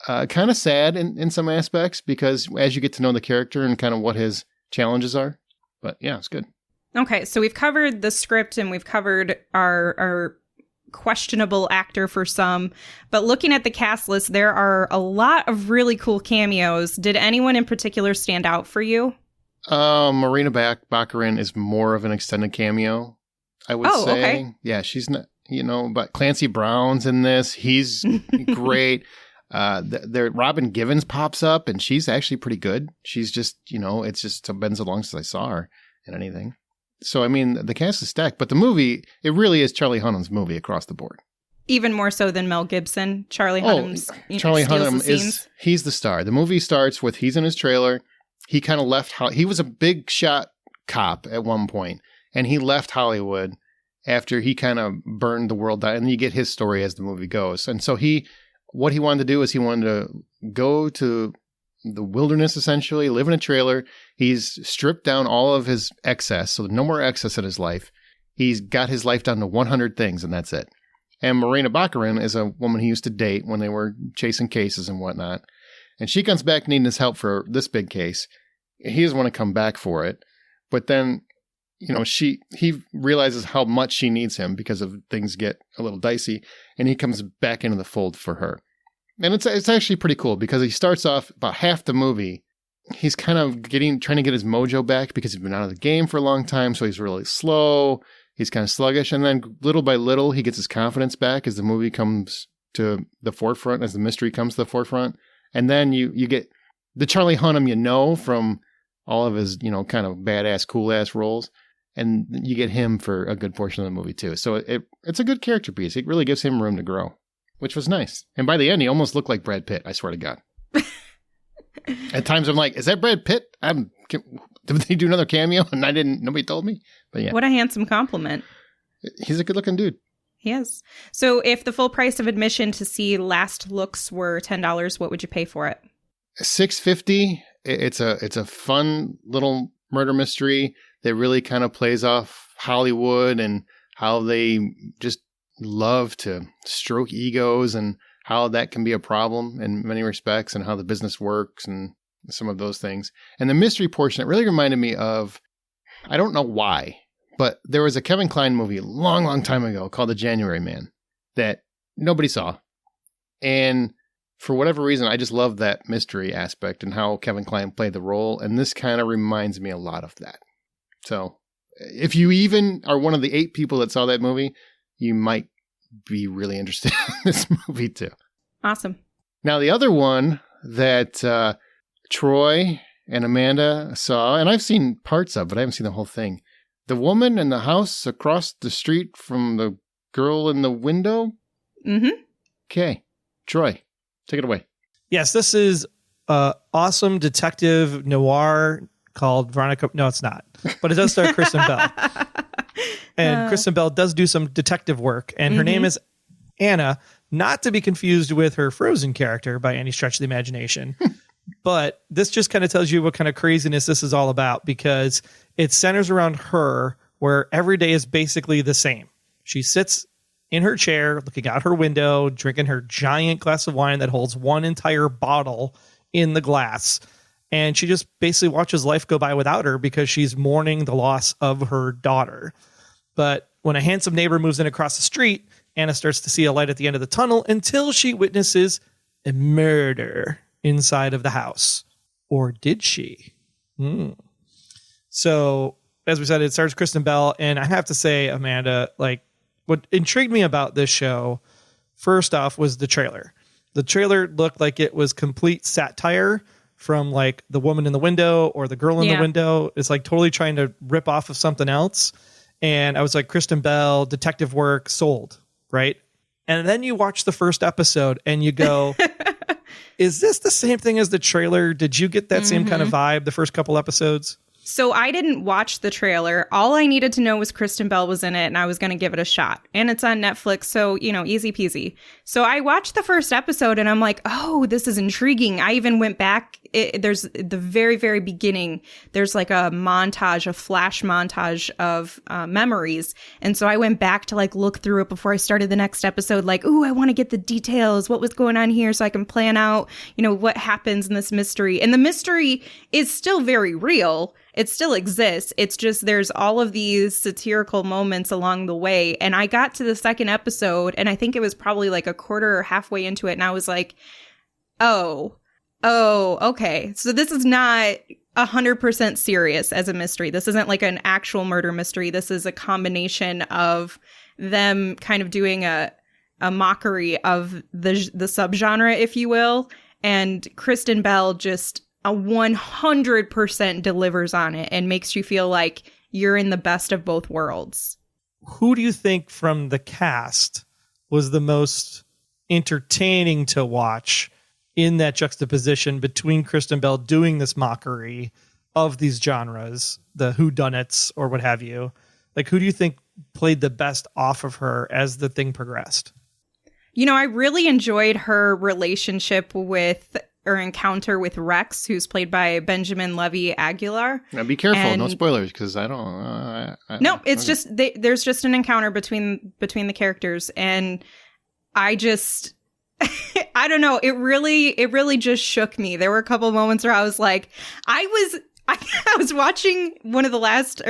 kind of sad in some aspects because as you get to know the character and kind of what his challenges are. But yeah, it's good. Okay. So we've covered the script and we've covered our questionable actor for some, but looking at the cast list, there are a lot of really cool cameos. Did anyone in particular stand out for you? Morena Baccarin is more of an extended cameo, I would say. Okay. Yeah, she's not, but Clancy Brown's in this. He's great. Robin Givens pops up and she's actually pretty good. She's just, it's just been so long since I saw her in anything. So, I mean, the cast is stacked, but the movie, it really is Charlie Hunnam's movie across the board. Even more so than Mel Gibson. Charlie Hunnam's Charlie Hunnam he's the star. The movie starts with he's in his trailer. He kind of left, he was a big shot cop at one point, and he left Hollywood after he kind of burned the world down. And you get his story as the movie goes. And so what he wanted to do is he wanted to go to the wilderness, essentially, live in a trailer. He's stripped down all of his excess, so no more excess in his life. He's got his life down to 100 things, and that's it. And Morena Baccarin is a woman he used to date when they were chasing cases and whatnot. And she comes back needing his help for this big case. He doesn't want to come back for it. But then, he realizes how much she needs him because of things get a little dicey, and he comes back into the fold for her. And it's actually pretty cool because he starts off about half the movie. He's kind of trying to get his mojo back because he's been out of the game for a long time. So he's really slow. He's kind of sluggish. And then little by little, he gets his confidence back as the movie comes to the forefront as the mystery comes to the forefront. And then you get the Charlie Hunnam, from all of his, kind of badass, cool ass roles. And you get him for a good portion of the movie too. So it's a good character piece. It really gives him room to grow, which was nice. And by the end, he almost looked like Brad Pitt. I swear to God. At times I'm like, is that Brad Pitt? Did they do another cameo? And nobody told me. But yeah. What a handsome compliment. He's a good looking dude. He is. So if the full price of admission to see Last Looks were $10, what would you pay for it? $6.50. It's a fun little murder mystery that really kind of plays off Hollywood and how they just love to stroke egos and how that can be a problem in many respects and how the business works and some of those things. And the mystery portion, it really reminded me of, I don't know why, but there was a Kevin Kline movie a long, long time ago called The January Man that nobody saw. And for whatever reason, I just love that mystery aspect and how Kevin Kline played the role. And this kind of reminds me a lot of that. So if you even are one of the 8 people that saw that movie, you might be really interested in this movie too. Awesome. Now, the other one that Troy and Amanda saw, and I've seen parts of, but I haven't seen the whole thing. The Woman in the House Across the Street from the Girl in the Window. Mm-hmm. Okay. Troy, take it away. Yes, this is awesome detective noir called Veronica. No, it's not. But it does star Kristen Bell. And Kristen Bell does do some detective work. And her name is Anna, not to be confused with her Frozen character by any stretch of the imagination. But this just kind of tells you what kind of craziness this is all about, because it centers around her, where every day is basically the same. She sits in her chair, looking out her window, drinking her giant glass of wine that holds one entire bottle in the glass. And she just basically watches life go by without her because she's mourning the loss of her daughter. But when a handsome neighbor moves in across the street, Anna starts to see a light at the end of the tunnel until she witnesses a murder inside of the house. Or did she? So, as we said, it stars Kristen Bell. And I have to say, Amanda, like, what intrigued me about this show, first off, was the trailer. The trailer looked like it was complete satire from like The Woman in the Window or The Girl in the Window. It's like totally trying to rip off of something else. And I was like, Kristen Bell, detective work, sold, right? And then you watch the first episode and you go, is this the same thing as the trailer? Did you get that same kind of vibe the first couple episodes? So I didn't watch the trailer. All I needed to know was Kristen Bell was in it and I was going to give it a shot. And it's on Netflix, so, easy peasy. So I watched the first episode and I'm like, oh, this is intriguing. I even went back. There's the very, very beginning. There's like a flash montage of memories. And so I went back to like look through it before I started the next episode. Like, ooh, I want to get the details. What was going on here so I can plan out, what happens in this mystery. And the mystery is still very real. It still exists. It's just there's all of these satirical moments along the way. And I got to the second episode, and I think it was probably like a quarter or halfway into it. And I was like, oh, okay. So this is not 100% serious as a mystery. This isn't like an actual murder mystery. This is a combination of them kind of doing a mockery of the subgenre, if you will. And Kristen Bell just 100% delivers on it and makes you feel like you're in the best of both worlds. Who do you think from the cast was the most entertaining to watch in that juxtaposition between Kristen Bell doing this mockery of these genres, the whodunits or what have you? Like, who do you think played the best off of her as the thing progressed? I really enjoyed her relationship with or encounter with Rex, who's played by Benjamin Levy Aguilar. Now be careful, no spoilers, because I don't. No, it's just there's just an encounter between the characters, and I just I don't know. It really just shook me. There were a couple moments where I was like, I I was watching one of the last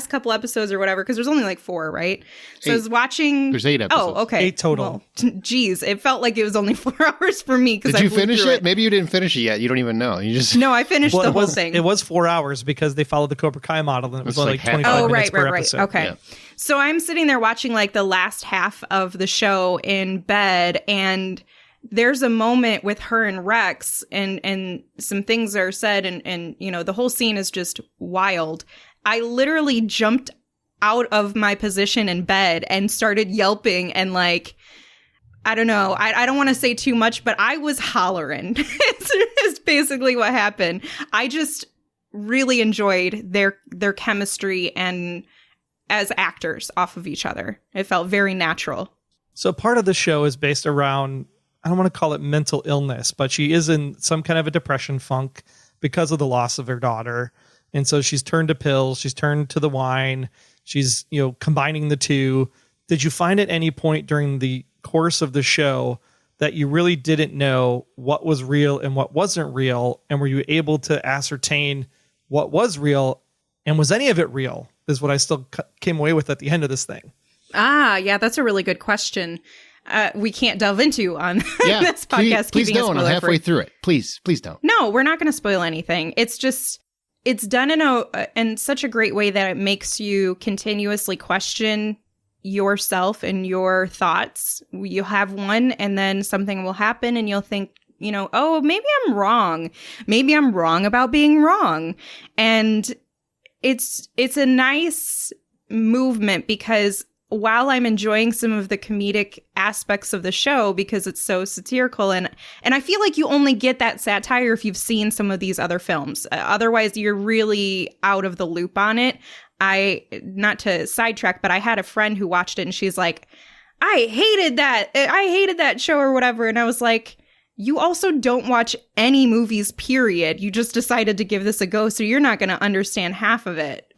couple episodes or whatever, because there's only like 4, right? So 8. I was watching. There's 8 episodes. Oh, okay. 8 total. Well, geez, it felt like it was only 4 hours for me. Did you finish it? Maybe you didn't finish it yet. You don't even know. You just No, I finished the whole thing. It was 4 hours because they followed the Cobra Kai model, and it was It's only like like 25 minutes per episode. Okay. Yeah. So I'm sitting there watching like the last half of the show in bed, and there's a moment with her and Rex, and some things are said, and you know, the whole scene is just wild. I literally jumped out of my position in bed and started yelping, and like, I don't know, I don't want to say too much, but I was hollering. It's basically what happened. I just really enjoyed their chemistry and as actors off of each other. It felt very natural. So part of the show is based around, I don't want to call it mental illness, but she is in some kind of a depression funk because of the loss of her daughter. And so she's turned to pills, she's turned to the wine, she's, you know, combining the two. Did you find at any point during the course of the show that you really didn't know what was real and what wasn't real? And were you able to ascertain what was real, and was any of it real? Is what I still came away with at the end of this thing. Yeah, that's a really good question. We can't delve into on this podcast. Please don't. I'm halfway through it. Please don't. No, we're not going to spoil anything. It's just, it's done in such a great way that it makes you continuously question yourself and your thoughts. You'll have one, and then something will happen, and you'll think, you know, oh, maybe I'm wrong. Maybe I'm wrong about being wrong. And it's a nice movement, because while I'm enjoying some of the comedic aspects of the show because it's so satirical, and I feel like you only get that satire if you've seen some of these other films. Otherwise, you're really out of the loop on it. Not to sidetrack, but I had a friend who watched it, and she's like, I hated that show or whatever. And I was like, you also don't watch any movies, period. You just decided to give this a go, so you're not going to understand half of it.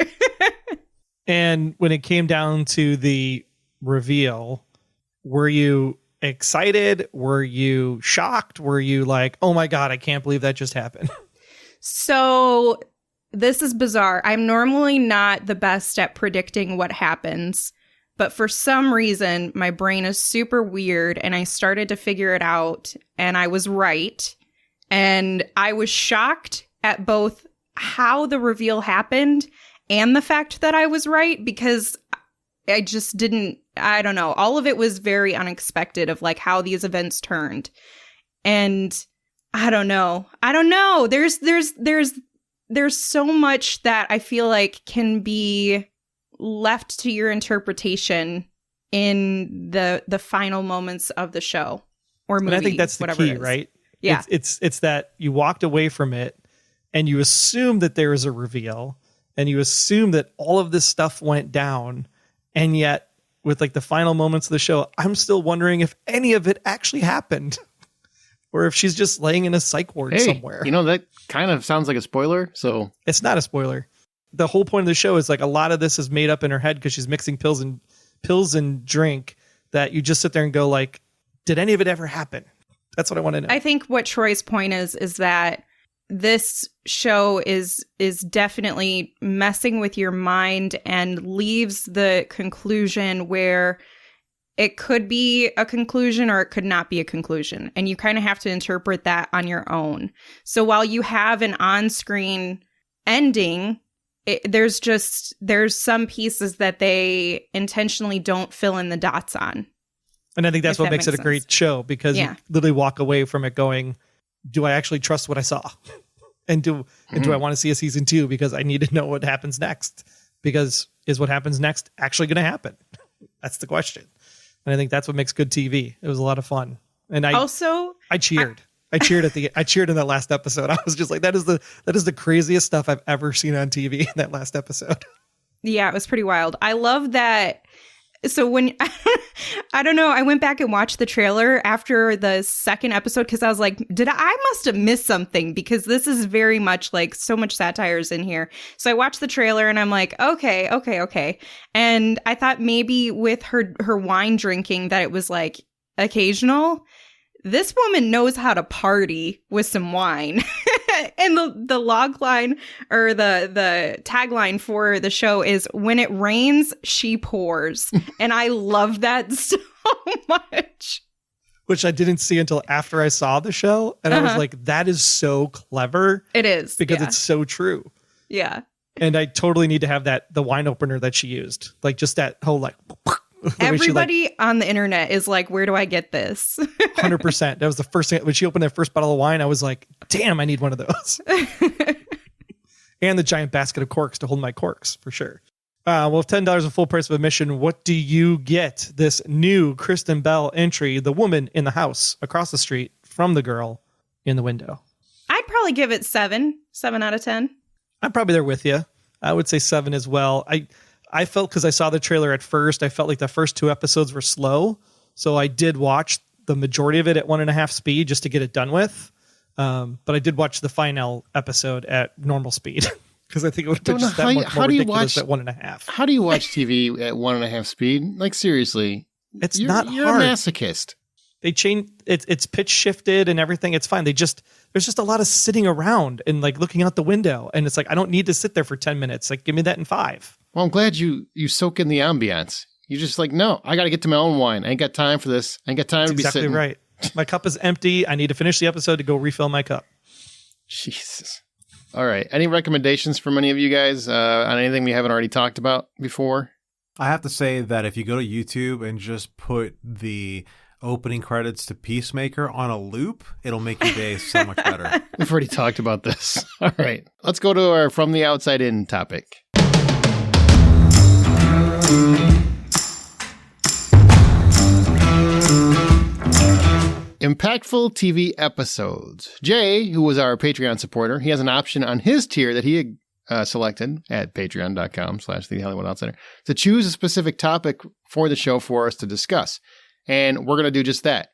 And when it came down to the reveal, were you excited? Were you shocked? Were you like, oh my God, I can't believe that just happened? So this is bizarre. I'm normally not the best at predicting what happens, but for some reason, my brain is super weird, and I started to figure it out, and I was right. And I was shocked at both how the reveal happened and the fact that I was right, because I just didn't, I don't know. All of it was very unexpected of like how these events turned. And I don't know. There's so much that I feel like can be left to your interpretation in the final moments of the show or movie. And I think that's the key, right? Yeah. It's that you walked away from it and you assume that there is a reveal, and you assume that all of this stuff went down. And yet with like the final moments of the show, I'm still wondering if any of it actually happened or if she's just laying in a psych ward somewhere. You know, that kind of sounds like a spoiler. So it's not a spoiler. The whole point of the show is like a lot of this is made up in her head because she's mixing pills and drink, that you just sit there and go like, did any of it ever happen? That's what I want to know. I think what Troy's point is that this show is definitely messing with your mind and leaves the conclusion where it could be a conclusion or it could not be a conclusion. And you kind of have to interpret that on your own. So while you have an on-screen ending, there's some pieces that they intentionally don't fill in the dots on. And I think that's what makes it a great show, because you literally walk away from it going, do I actually trust what I saw? And do I want to see a season 2? Because I need to know what happens next. Because is what happens next actually going to happen? That's the question. And I think that's what makes good TV. It was a lot of fun. And I cheered. I cheered in that last episode. I was just like, that is the craziest stuff I've ever seen on TV in that last episode. Yeah, it was pretty wild. I love that. So when, I don't know, I went back and watched the trailer after the second episode because I was like, I must have missed something, because this is very much like so much satire's in here. So I watched the trailer and I'm like, okay. And I thought maybe with her wine drinking that it was like occasional. This woman knows how to party with some wine. And the log line or the tagline for the show is when it rains, she pours. And I love that so much. Which I didn't see until after I saw the show. And I was like, that is so clever. It is. Because it's so true. Yeah. And I totally need to have the wine opener that she used. Like just that whole like. Everybody on the internet is like, where do I get this? 100%. That was the first thing. When she opened that first bottle of wine, I was like, damn, I need one of those. And the giant basket of corks to hold my corks for sure. Well, $10 is full price of admission. What do you get? This new Kristen Bell entry, the woman in the house across the street from the girl in the window. I'd probably give it 7 out of 10. I'm probably there with you. I would say 7 as well. I felt, because I saw the trailer at first, I felt like the first 2 episodes were slow. So I did watch the majority of it at 1.5 speed just to get it done with. But I did watch the final episode at normal speed because I think it would have been just that much more ridiculous at 1.5. How do you watch TV at 1.5 speed? Like, seriously. It's you're not You're hard. a masochist. They changed it's pitch shifted and everything. It's fine. There's just a lot of sitting around and like looking out the window. And it's like, I don't need to sit there for 10 minutes. Like, give me that in 5. Well, I'm glad you soak in the ambiance. You're just like, no, I got to get to my own wine. I ain't got time for this. I ain't got time to be Exactly sitting. right. My cup is empty. I need to finish the episode to go refill my cup. Jesus. All right. Any recommendations from any of you guys on anything we haven't already talked about before? I have to say that if you go to YouTube and just put the opening credits to Peacemaker on a loop, it'll make your day so much better. We've already talked about this. All right. Let's go to our From the Outside In topic. Impactful TV episodes. Jay, who was our Patreon supporter, he has an option on his tier that he selected at patreon.com/The Hollywood Outsider to choose a specific topic for the show for us to discuss. And we're going to do just that.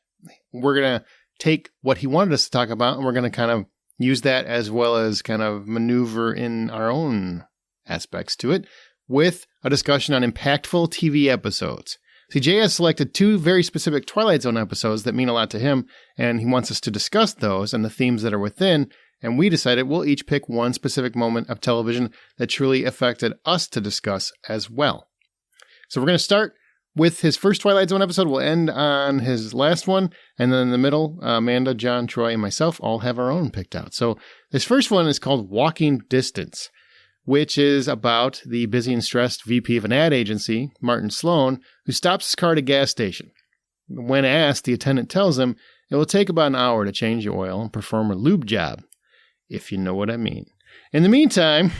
We're going to take what he wanted us to talk about and we're going to kind of use that as well as kind of maneuver in our own aspects to it with a discussion on impactful TV episodes. See, Jay has selected 2 very specific Twilight Zone episodes that mean a lot to him, and he wants us to discuss those and the themes that are within, and we decided we'll each pick one specific moment of television that truly affected us to discuss as well. So we're going to start with his first Twilight Zone episode. We'll end on his last one, and then in the middle, Amanda, John, Troy, and myself all have our own picked out. So this first one is called Walking Distance, which is about the busy and stressed VP of an ad agency, Martin Sloan, who stops his car at a gas station. When asked, the attendant tells him it will take about an hour to change the oil and perform a lube job, if you know what I mean. In the meantime,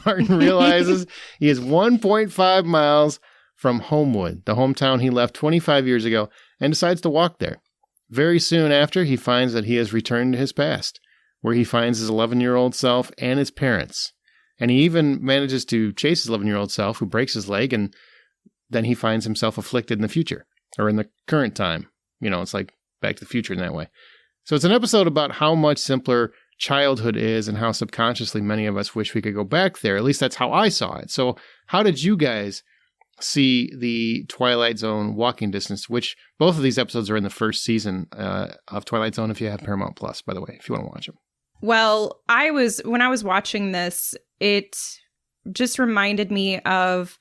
Martin realizes he is 1.5 miles from Homewood, the hometown he left 25 years ago, and decides to walk there. Very soon after, he finds that he has returned to his past, where he finds his 11-year-old self and his parents. And he even manages to chase his 11-year-old self, who breaks his leg, and then he finds himself afflicted in the future, or in the current time. You know, it's like Back to the Future in that way. So it's an episode about how much simpler childhood is and how subconsciously many of us wish we could go back there. At least that's how I saw it. So how did you guys see the Twilight Zone Walking Distance, which both of these episodes are in the first season of Twilight Zone if you have Paramount Plus, by the way, if you want to watch them? Well, when I was watching this, it just reminded me of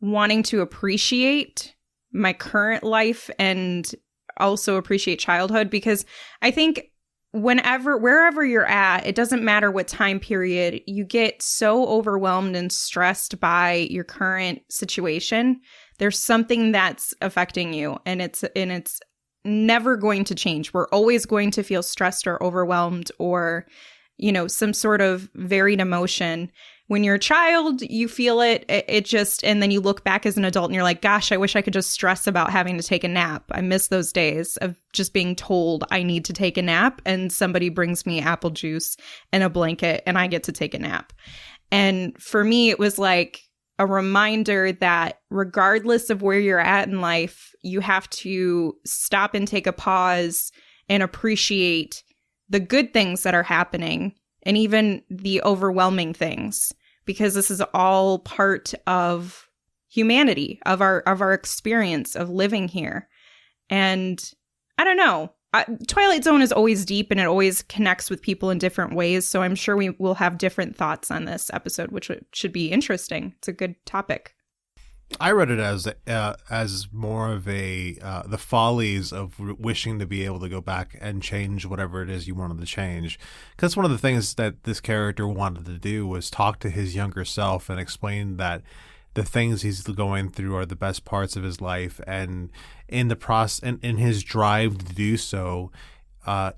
wanting to appreciate my current life and also appreciate childhood, because I think wherever you're at, it doesn't matter what time period, you get so overwhelmed and stressed by your current situation. There's something that's affecting you, and it's never going to change. We're always going to feel stressed or overwhelmed or, some sort of varied emotion. When you're a child, you feel it just, and then you look back as an adult and you're like, gosh, I wish I could just stress about having to take a nap. I miss those days of just being told I need to take a nap and somebody brings me apple juice and a blanket and I get to take a nap. And for me, it was like a reminder that regardless of where you're at in life, you have to stop and take a pause and appreciate the good things that are happening and even the overwhelming things, because this is all part of humanity, of our experience of living here. And I don't know. Twilight Zone is always deep and it always connects with people in different ways. So I'm sure we will have different thoughts on this episode, which should be interesting. It's a good topic. I read it as more of the follies of wishing to be able to go back and change whatever it is you wanted to change. Because one of the things that this character wanted to do was talk to his younger self and explain that the things he's going through are the best parts of his life, and in the process, and in his drive to do so,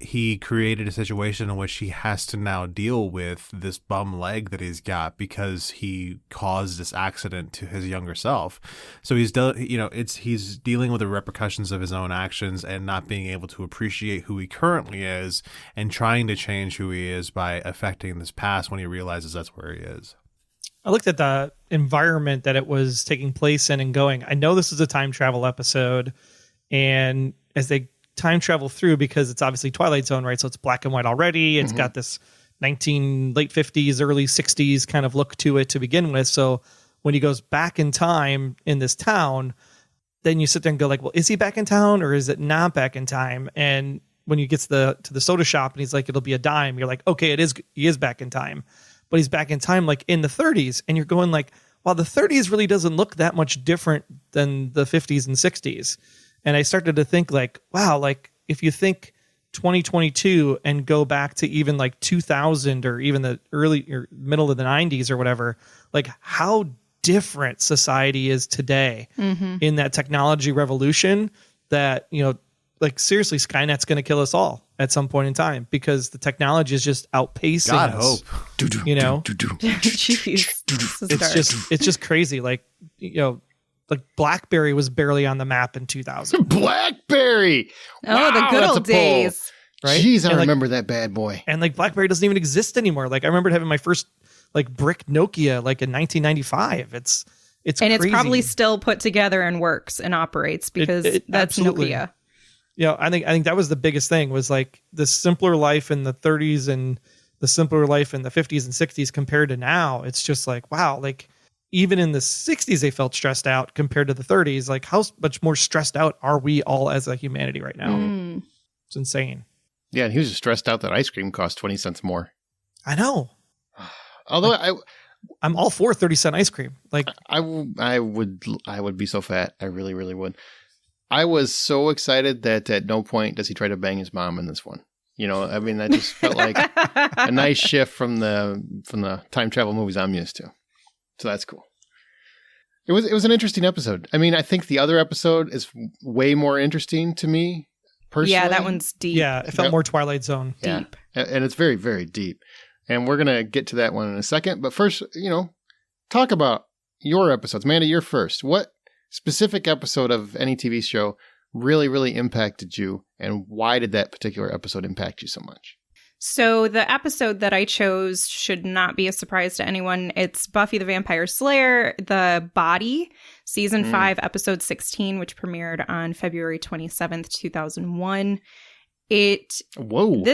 he created a situation in which he has to now deal with this bum leg that he's got because he caused this accident to his younger self. So he's dealing with the repercussions of his own actions and not being able to appreciate who he currently is, and trying to change who he is by affecting this past when he realizes that's where he is. I looked at the environment that it was taking place in and going, I know this is a time travel episode, and as they time travel through, because it's obviously Twilight Zone, right? So it's black and white already. It's got this late 50s, early 60s kind of look to it to begin with. So when he goes back in time in this town, then you sit there and go like, well, is he back in town or is it not back in time? And when you get to the soda shop and he's like, it'll be a dime, you're like, okay, he is back in time. But he's back in time like in the 30s, and you're going like, wow, the 30s really doesn't look that much different than the 50s and 60s. And I started to think like, wow, like if you think 2022 and go back to even like 2000 or even the early or middle of the 90s or whatever, like how different society is today in that technology revolution that, you know, like seriously, Skynet's going to kill us all at some point in time because the technology is just outpacing God us. hope. You know, Jeez. it's just crazy. Like, you know, like BlackBerry was barely on the map in 2000. BlackBerry. Oh, the good that's old a pull. days. Right? Jeez, I And, like, remember that bad boy. And like BlackBerry doesn't even exist anymore. Like I remember having my first like brick Nokia like in 1995. It's And crazy. it's probably still put together and works and operates because that's absolutely. Nokia. You know, I think that was the biggest thing was like the simpler life in the 30s and the simpler life in the 50s and 60s compared to now. It's just like, wow, like even in the 60s, they felt stressed out compared to the 30s. Like how much more stressed out are we all as a humanity right now? It's insane. Yeah, and he was just stressed out that ice cream cost 20 cents more. I know. Although I'm all for 30-cent ice cream. Like I would be so fat. I really, really would. I was so excited that at no point does he try to bang his mom in this one. You know, I mean, that just felt like a nice shift from the time travel movies I'm used to. So that's cool. It was an interesting episode. I mean, I think the other episode is way more interesting to me personally. Yeah, that one's deep. yeah, it felt more Twilight Zone. Yeah. Deep. And it's very, very deep. And we're going to get to that one in a second. But first, you know, talk about your episodes. Amanda, you're first. What specific episode of any TV show really, really impacted you? And why did that particular episode impact you so much? So the episode that I chose should not be a surprise to anyone. It's Buffy the Vampire Slayer, The Body, Season 5, Episode 16, which premiered on February 27th, 2001. This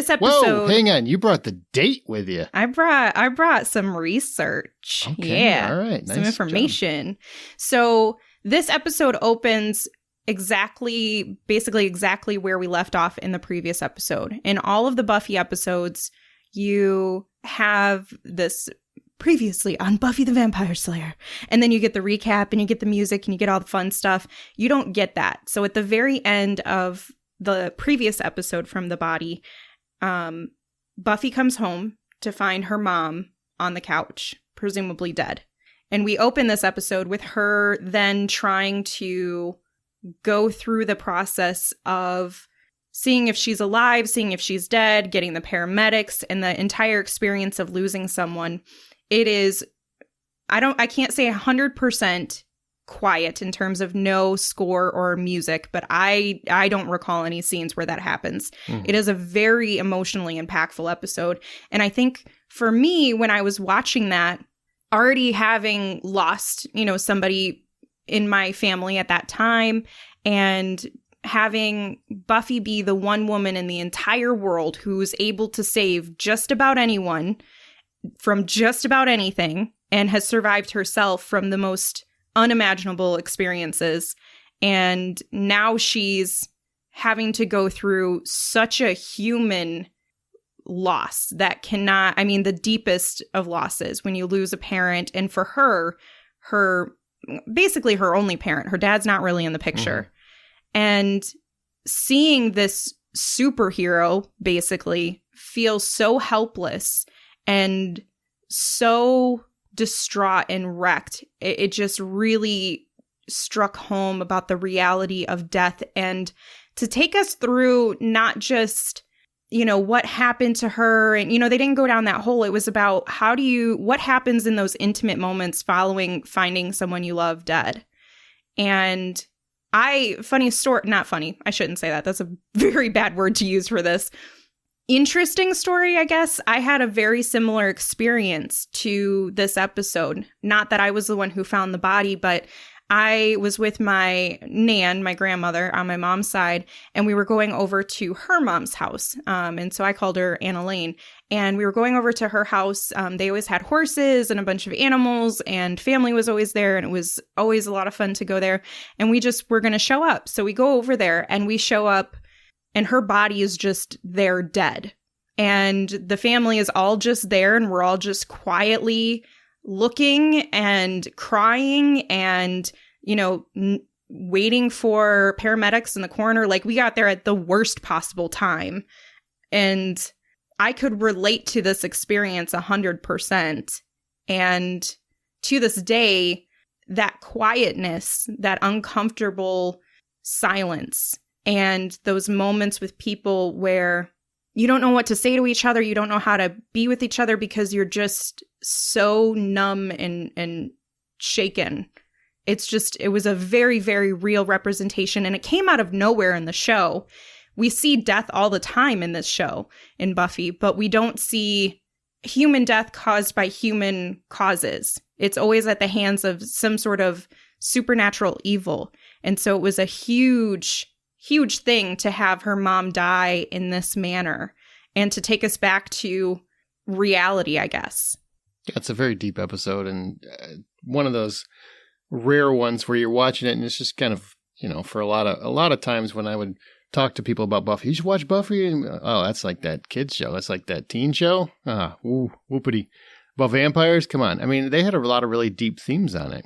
episode... Whoa, hang on. You brought the date with you. I brought some research. Okay, Yeah. all right. Some Nice information. So this episode opens basically exactly where we left off in the previous episode. In all of the Buffy episodes, you have this previously on Buffy the Vampire Slayer, and then you get the recap and you get the music and you get all the fun stuff. You don't get that. So at the very end of the previous episode from The Body, Buffy comes home to find her mom on the couch, presumably dead. And we open this episode with her then trying to go through the process of seeing if she's alive, seeing if she's dead, getting the paramedics, and the entire experience of losing someone. It is, I can't say 100% quiet in terms of no score or music, but I don't recall any scenes where that happens. Mm-hmm. It is a very emotionally impactful episode. And I think for me, when I was watching that, already having lost, somebody in my family at that time, and having Buffy be the one woman in the entire world who's able to save just about anyone from just about anything and has survived herself from the most unimaginable experiences. And now she's having to go through such a human loss that cannot, I mean, the deepest of losses when you lose a parent. And for her basically her only parent, her dad's not really in the picture. And seeing this superhero basically feel so helpless and so distraught and wrecked, it just really struck home about the reality of death, and to take us through not just, you know, what happened to her. And, you know, they didn't go down that hole. It was about what happens in those intimate moments following finding someone you love dead. And funny story, not funny, I shouldn't say that. That's a very bad word to use for this. Interesting story, I guess. I had a very similar experience to this episode. Not that I was the one who found the body, but I was with my nan, my grandmother on my mom's side, and we were going over to her mom's house. And so I called her Anna Elaine. And we were going over to her house. They always had horses and a bunch of animals, and family was always there. And it was always a lot of fun to go there. And we just were going to show up. So we go over there and we show up, and her body is just there dead. And the family is all just there, and we're all just quietly looking and crying and, you know, waiting for paramedics in the corner. Like, we got there at the worst possible time. And I could relate to this experience 100%. And to this day, that quietness, that uncomfortable silence, and those moments with people where you don't know what to say to each other, you don't know how to be with each other because you're just so numb and shaken. It was a very, very real representation, and it came out of nowhere in the show. We see death all the time in this show, in Buffy, but we don't see human death caused by human causes. It's always at the hands of some sort of supernatural evil. And so it was a huge thing to have her mom die in this manner and to take us back to reality, I guess. Yeah, it's a very deep episode, and one of those rare ones where you're watching it and it's just kind of, you know, for a lot of times when I would talk to people about Buffy, you should watch Buffy. And, oh, that's like that kids show. That's like that teen show. Whoopity. About vampires? Come on. I mean, they had a lot of really deep themes on it.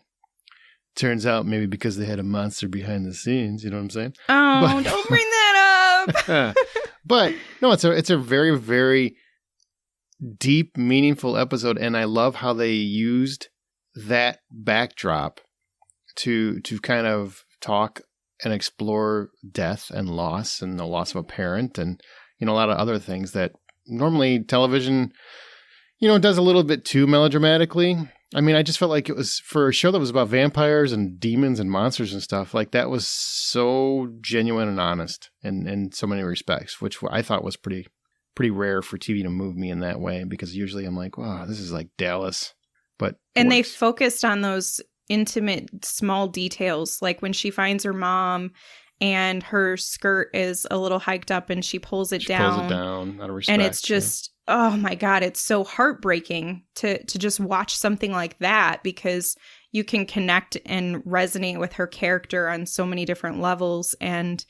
Turns out maybe because they had a monster behind the scenes, you know what I'm saying? Oh, don't bring that up. But no, it's a very, very deep, meaningful episode, and I love how they used that backdrop to kind of talk and explore death and loss and the loss of a parent, and, you know, a lot of other things that normally television, you know, does a little bit too melodramatically. I mean, I just felt like it was, for a show that was about vampires and demons and monsters and stuff, like that was so genuine and honest in so many respects, which I thought was pretty rare for TV to move me in that way, because usually I'm like, wow, this is like Dallas. But they focused on those intimate small details, like when she finds her mom and her skirt is a little hiked up and she pulls it down out of respect. And it's just, oh my God, it's so heartbreaking to just watch something like that, because you can connect and resonate with her character on so many different levels. And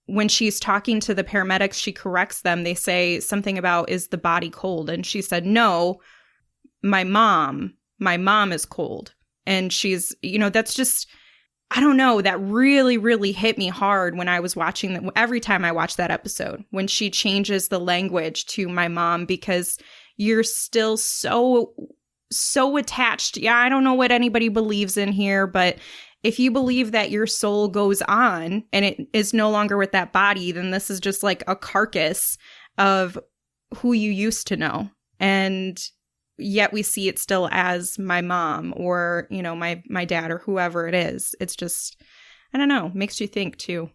when she's talking to the paramedics, she corrects them. They say something about, is the body cold? And she said, no, my mom is cold. And she's, you know, that's just, I don't know, that really, really hit me hard when I was watching every time I watched that episode, when she changes the language to my mom, because you're still so attached. Yeah, I don't know what anybody believes in here, but if you believe that your soul goes on and it is no longer with that body, then this is just like a carcass of who you used to know. And yet we see it still as my mom, or, you know, my dad, or whoever it is. It's just, I don't know, makes you think too.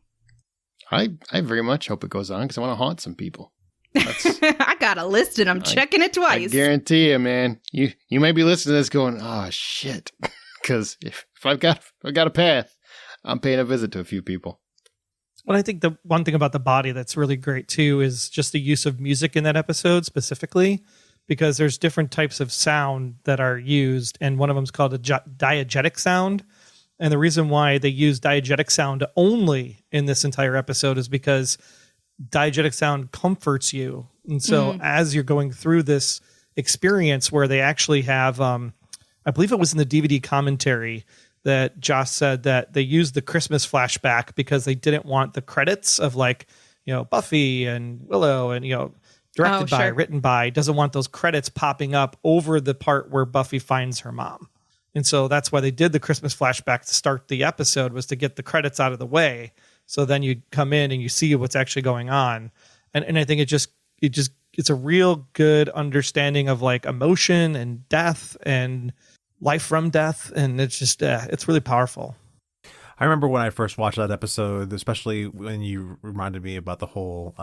I very much hope it goes on, because I want to haunt some people. I got a list and I'm checking it twice. I guarantee you, man. You might be listening to this going, oh shit, because if I've got a path, I'm paying a visit to a few people. Well, I think the one thing about the body that's really great too is just the use of music in that episode specifically, because there's different types of sound that are used, and one of them is called a diegetic sound, And the reason why they use diegetic sound only in this entire episode is because diegetic sound comforts you. And so as you're going through this experience where they actually have, I believe it was in the DVD commentary that Joss said that they used the Christmas flashback because they didn't want the credits of like, Buffy and Willow and, directed by, written by, doesn't want those credits popping up over the part where Buffy finds her mom. And so that's why they did the Christmas flashback to start the episode, was to get the credits out of the way. So then you come in and you see what's actually going on. And I think it's a real good understanding of like emotion and death and life from death. And it's just, it's really powerful. I remember when I first watched that episode, especially when you reminded me about the whole,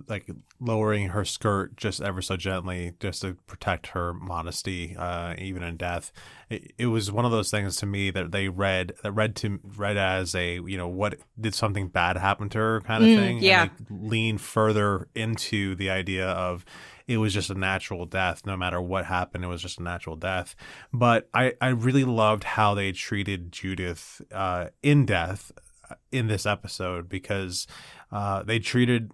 like lowering her skirt just ever so gently just to protect her modesty, even in death. It was one of those things to me that they read as a, what did something bad happen to her kind of thing. Yeah. And they lean further into the idea of it was just a natural death. No matter what happened, it was just a natural death. But I really loved how they treated Judith in death in this episode, because they treated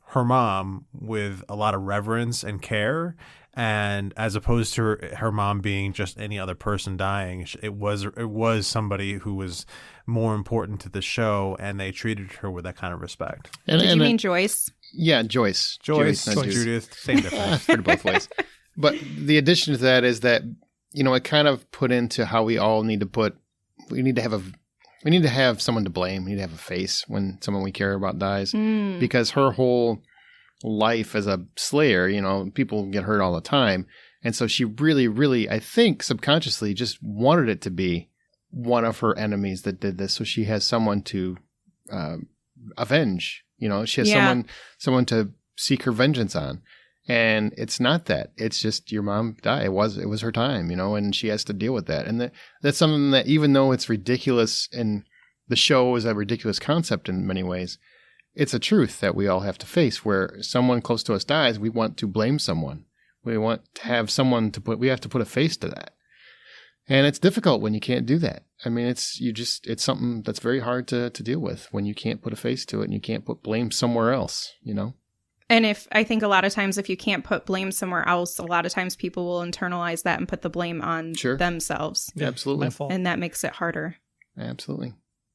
her mom with a lot of reverence and care, and as opposed to her mom being just any other person dying, it was somebody who was more important to the show, and they treated her with that kind of respect. Did you mean Joyce? Yeah, Joyce. Joyce, Judith, same difference. Pretty both ways. But the addition to that is that, it kind of put into how we all need to we need to have someone to blame. We need to have a face when someone we care about dies, because her whole life as a slayer, people get hurt all the time. And so she really, really, I think subconsciously just wanted it to be one of her enemies that did this. So she has someone to avenge, she has someone to seek her vengeance on. And it's not that. It's just your mom died. It was her time, and she has to deal with that. And that's something that, even though it's ridiculous and the show is a ridiculous concept in many ways, it's a truth that we all have to face. Where someone close to us dies, we want to blame someone. We want to have someone we have to put a face to that. And it's difficult when you can't do that. I mean, it's something that's very hard to deal with when you can't put a face to it and you can't put blame somewhere else, And I think a lot of times if you can't put blame somewhere else, a lot of times people will internalize that and put the blame on themselves. Yeah, absolutely. My fault. And that makes it harder. Absolutely.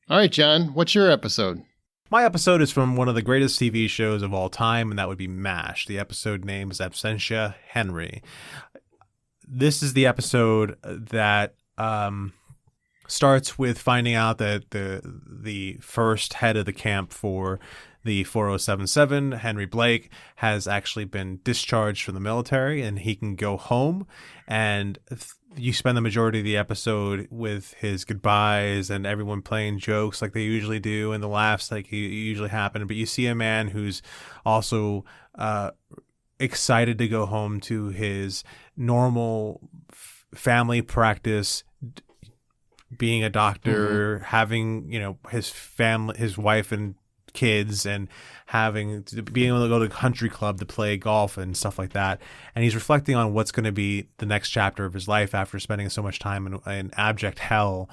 All right, John, what's your episode? My episode is from one of the greatest TV shows of all time, and that would be MASH. The episode name is Absentia Henry. This is the episode that starts with finding out that the first head of the camp for the 4077, Henry Blake, has actually been discharged from the military, and he can go home. And you spend the majority of the episode with his goodbyes and everyone playing jokes like they usually do, and the laughs like usually happen. But you see a man who's also excited to go home to his normal family practice, being a doctor, having, his family, his wife and kids, and being able to go to a country club to play golf and stuff like that. And he's reflecting on what's going to be the next chapter of his life after spending so much time in abject hell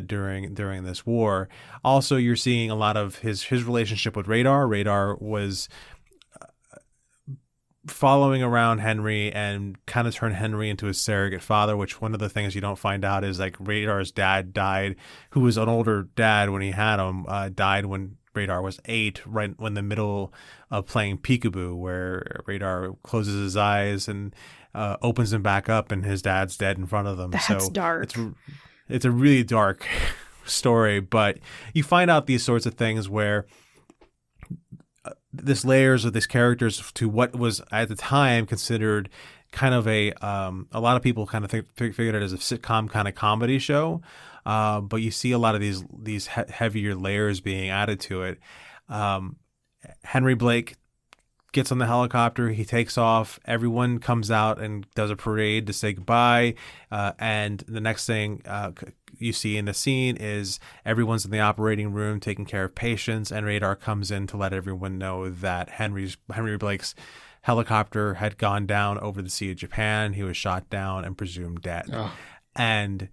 during this war. Also, you're seeing a lot of his relationship with Radar. Radar was following around Henry and kind of turned Henry into a surrogate father, which one of the things you don't find out is like Radar's dad died, who was an older dad when he had him, died when Radar was 8, right when the middle of playing peekaboo, where Radar closes his eyes and opens them back up, and his dad's dead in front of them. That's dark. It's a really dark story, but you find out these sorts of things where this layers of these characters to what was at the time considered kind of a lot of people kind of figured it as a sitcom kind of comedy show. But you see a lot of these heavier layers being added to it. Henry Blake gets on the helicopter. He takes off. Everyone comes out and does a parade to say goodbye. And the next thing you see in the scene is everyone's in the operating room taking care of patients, and Radar comes in to let everyone know that Henry Blake's helicopter had gone down over the Sea of Japan. He was shot down and presumed dead. Oh. And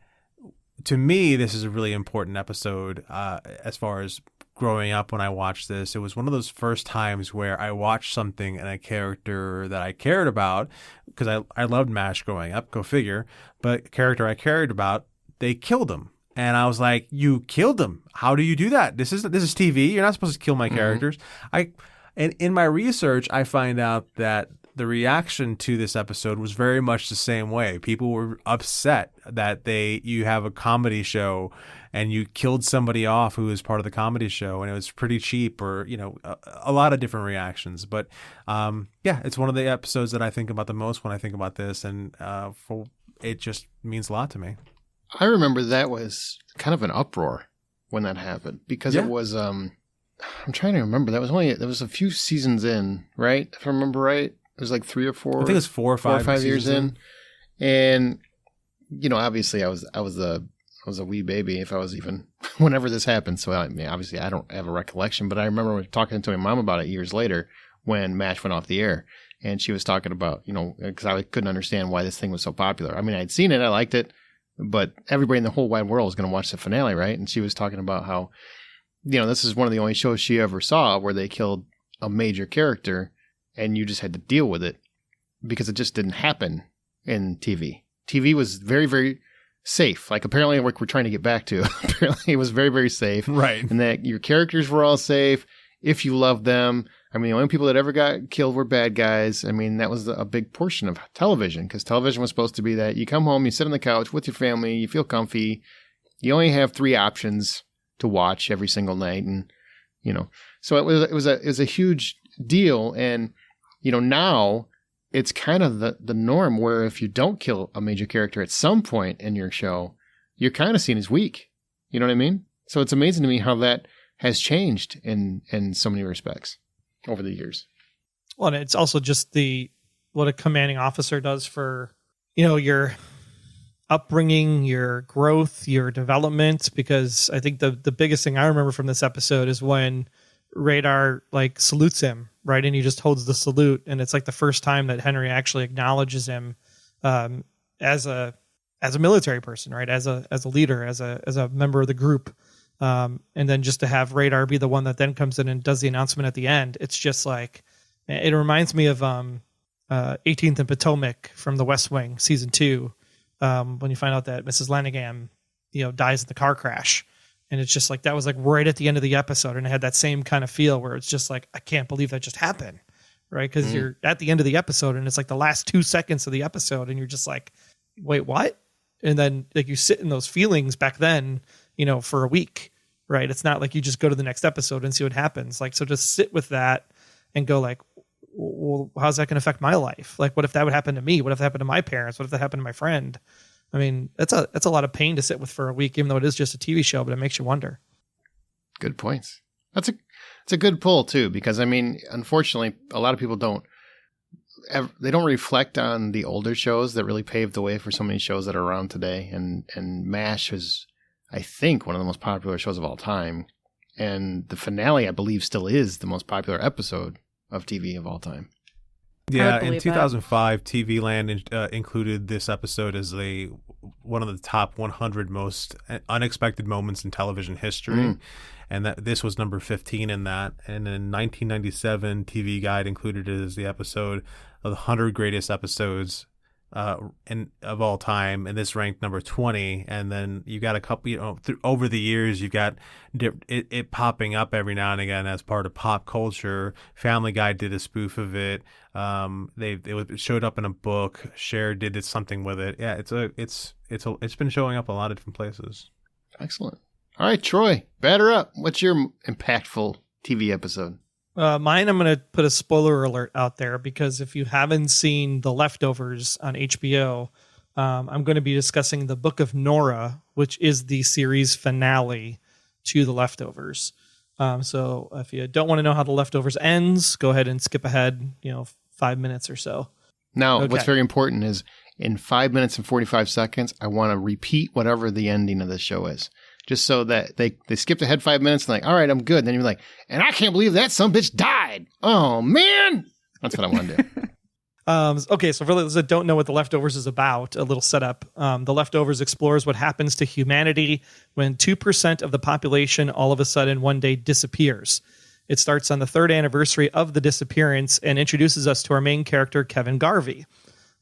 to me, this is a really important episode as far as growing up when I watched this. It was one of those first times where I watched something and a character that I cared about, because I loved MASH growing up, go figure, but a character I cared about, they killed him. And I was like, you killed him. How do you do that? This is TV. You're not supposed to kill my characters. And in my research, I find out that the reaction to this episode was very much the same way. People were upset that you have a comedy show and you killed somebody off who was part of the comedy show, and it was pretty cheap, or, a lot of different reactions. But it's one of the episodes that I think about the most when I think about this, and it just means a lot to me. I remember that was kind of an uproar when that happened, because it was, I'm trying to remember, there was a few seasons in, right? If I remember right, it was like 3 or 4. I think it was 4 or 5 years in. And, obviously I was a wee baby if I was even, whenever this happened. So obviously I don't have a recollection, but I remember talking to my mom about it years later when MASH went off the air. And she was talking about, because I couldn't understand why this thing was so popular. I mean, I'd seen it, I liked it, but everybody in the whole wide world was going to watch the finale, right? And she was talking about how, this is one of the only shows she ever saw where they killed a major character and you just had to deal with it, because it just didn't happen in TV. TV was very, very safe. Like, apparently, like we're trying to get back to, apparently it was very, very safe. Right. And that your characters were all safe if you loved them. I mean, the only people that ever got killed were bad guys. I mean, that was a big portion of television, because television was supposed to be that you come home, you sit on the couch with your family, you feel comfy. You only have 3 options to watch every single night. And, so it was a huge deal. And, now it's kind of the norm, where if you don't kill a major character at some point in your show, you're kind of seen as weak. You know what I mean? So it's amazing to me how that has changed in so many respects over the years. Well, and it's also just what a commanding officer does for, your upbringing, your growth, your development, because I think the biggest thing I remember from this episode is when Radar salutes him, right? And he just holds the salute, and it's like the first time that Henry actually acknowledges him as a military person, right? As a leader, as a member of the group. And then just to have Radar be the one that then comes in and does the announcement at the end, it's just like, it reminds me of 18th and Potomac from The West Wing season 2, when you find out that Mrs. Lanigan, dies in the car crash. And it's just like, that was like right at the end of the episode. And it had that same kind of feel where it's just like, I can't believe that just happened. Right. Cause you're at the end of the episode and it's like the last 2 seconds of the episode. And you're just like, wait, what? And then you sit in those feelings back then, for a week, right? It's not like you just go to the next episode and see what happens. So just sit with that and go well, how's that going to affect my life? What if that would happen to me? What if that happened to my parents? What if that happened to my friend? I mean, that's a lot of pain to sit with for a week, even though it is just a TV show, but it makes you wonder. Good points. It's a good pull too, because I mean, unfortunately, a lot of people don't reflect on the older shows that really paved the way for so many shows that are around today. And MASH is, I think, one of the most popular shows of all time. And the finale, I believe, still is the most popular episode of TV of all time. Yeah, in 2005, TV Land included this episode as one of the top 100 most unexpected moments in television history, and that this was number 15 in that. And in 1997, TV Guide included it as the episode of the 100 greatest episodes of all time, and this ranked number 20. And then you got a couple, over the years, you've got it popping up every now and again as part of pop culture. Family Guy did a spoof of it. It showed up in a book. Cher did something with it. Yeah, it's been showing up a lot of different places. Excellent. All right, Troy, batter up. What's your impactful TV episode? Mine, I'm going to put a spoiler alert out there, because if you haven't seen The Leftovers on HBO, I'm going to be discussing the Book of Nora, which is the series finale to The Leftovers. So if you don't want to know how The Leftovers ends, go ahead and skip ahead, 5 minutes or so. Now, Okay. What's very important is in 5 minutes and 45 seconds, I want to repeat whatever the ending of the show is. Just so that they skipped ahead 5 minutes and like, all right, I'm good. Then you're like, and I can't believe that some bitch died. Oh, man. That's what I want to do. Okay, so for those that don't know what The Leftovers is about, a little setup. The Leftovers explores what happens to humanity when 2% of the population all of a sudden one day disappears. It starts on the 3rd anniversary of the disappearance and introduces us to our main character, Kevin Garvey.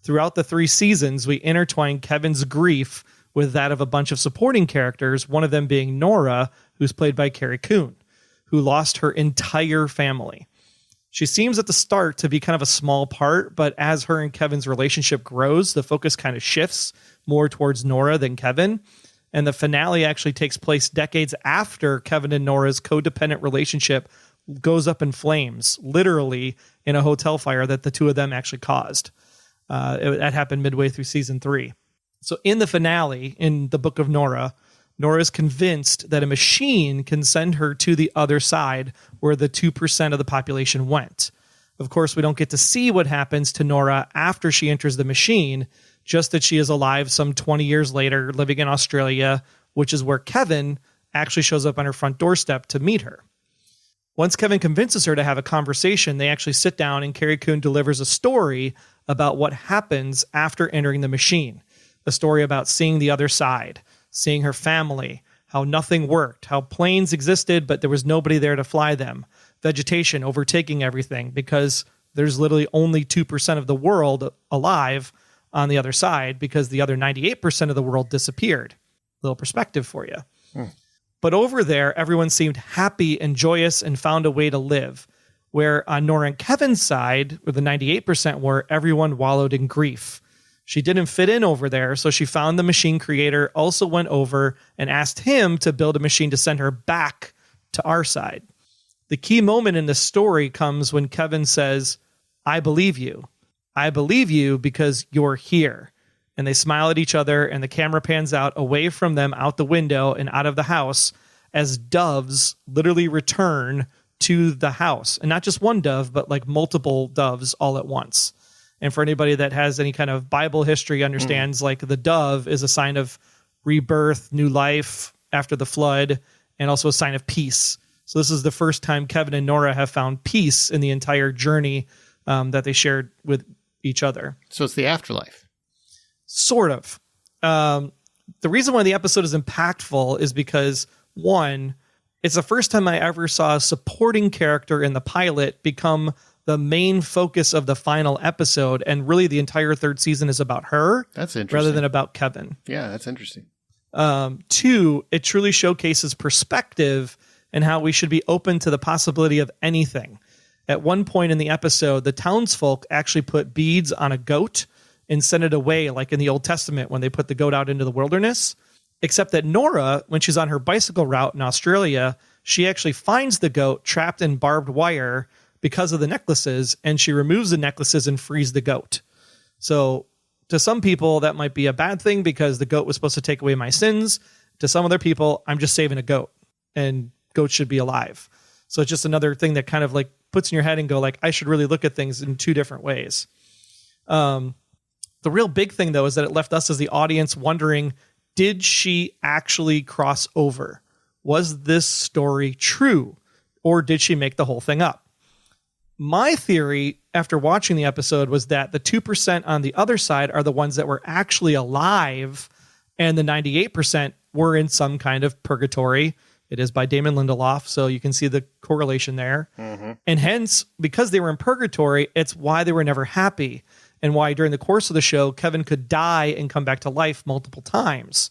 Throughout the 3 seasons, we intertwine Kevin's grief with that of a bunch of supporting characters, one of them being Nora, who's played by Carrie Coon, who lost her entire family. She seems at the start to be kind of a small part, but as her and Kevin's relationship grows, the focus kind of shifts more towards Nora than Kevin. And the finale actually takes place decades after Kevin and Nora's codependent relationship goes up in flames, literally in a hotel fire that the two of them actually caused. That happened midway through season 3. So in the finale, in the Book of Nora, Nora is convinced that a machine can send her to the other side where the 2% of the population went. Of course, we don't get to see what happens to Nora after she enters the machine, just that she is alive some 20 years later, living in Australia, which is where Kevin actually shows up on her front doorstep to meet her. Once Kevin convinces her to have a conversation, they actually sit down and Carrie Coon delivers a story about what happens after entering the machine. A story about seeing the other side, seeing her family, how nothing worked, how planes existed, but there was nobody there to fly them, vegetation overtaking everything because there's literally only 2% of the world alive on the other side because the other 98% of the world disappeared. Little perspective for you. But over there, everyone seemed happy and joyous and found a way to live. Where on Nora and Kevin's side, where the 98% were, everyone wallowed in grief. She didn't fit in over there, so she found the machine creator, also went over and asked him to build a machine to send her back to our side. The key moment in this story comes when Kevin says, "I believe you. I believe you because you're here." And they smile at each other, and the camera pans out away from them out the window and out of the house as doves literally return to the house. And not just one dove, but like multiple doves all at once. And for anybody that has any kind of Bible history understands, like the dove is a sign of rebirth, new life after the flood, and also a sign of peace. So this is the first time Kevin and Nora have found peace in the entire journey that they shared with each other. So it's the afterlife. Sort of. The reason why the episode is impactful is because, one, it's the first time I ever saw a supporting character in the pilot become the main focus of the final episode, and really the entire 3rd season is about her. That's interesting. Rather than about Kevin. Yeah, that's interesting. 2, it truly showcases perspective and how we should be open to the possibility of anything. At one point in the episode, the townsfolk actually put beads on a goat and send it away, like in the Old Testament when they put the goat out into the wilderness. Except that Nora, when she's on her bicycle route in Australia, she actually finds the goat trapped in barbed wire because of the necklaces, and she removes the necklaces and frees the goat. So to some people, that might be a bad thing because the goat was supposed to take away my sins. To some other people, I'm just saving a goat, and goats should be alive. So it's just another thing that kind of like puts in your head and go like, I should really look at things in 2 different ways. The real big thing, though, is that it left us as the audience wondering, did she actually cross over? Was this story true? Or did she make the whole thing up? My theory after watching the episode was that the 2% on the other side are the ones that were actually alive, and the 98% were in some kind of purgatory. It is by Damon Lindelof, so you can see the correlation there. Mm-hmm. And hence, because they were in purgatory, it's why they were never happy, and why during the course of the show, Kevin could die and come back to life multiple times.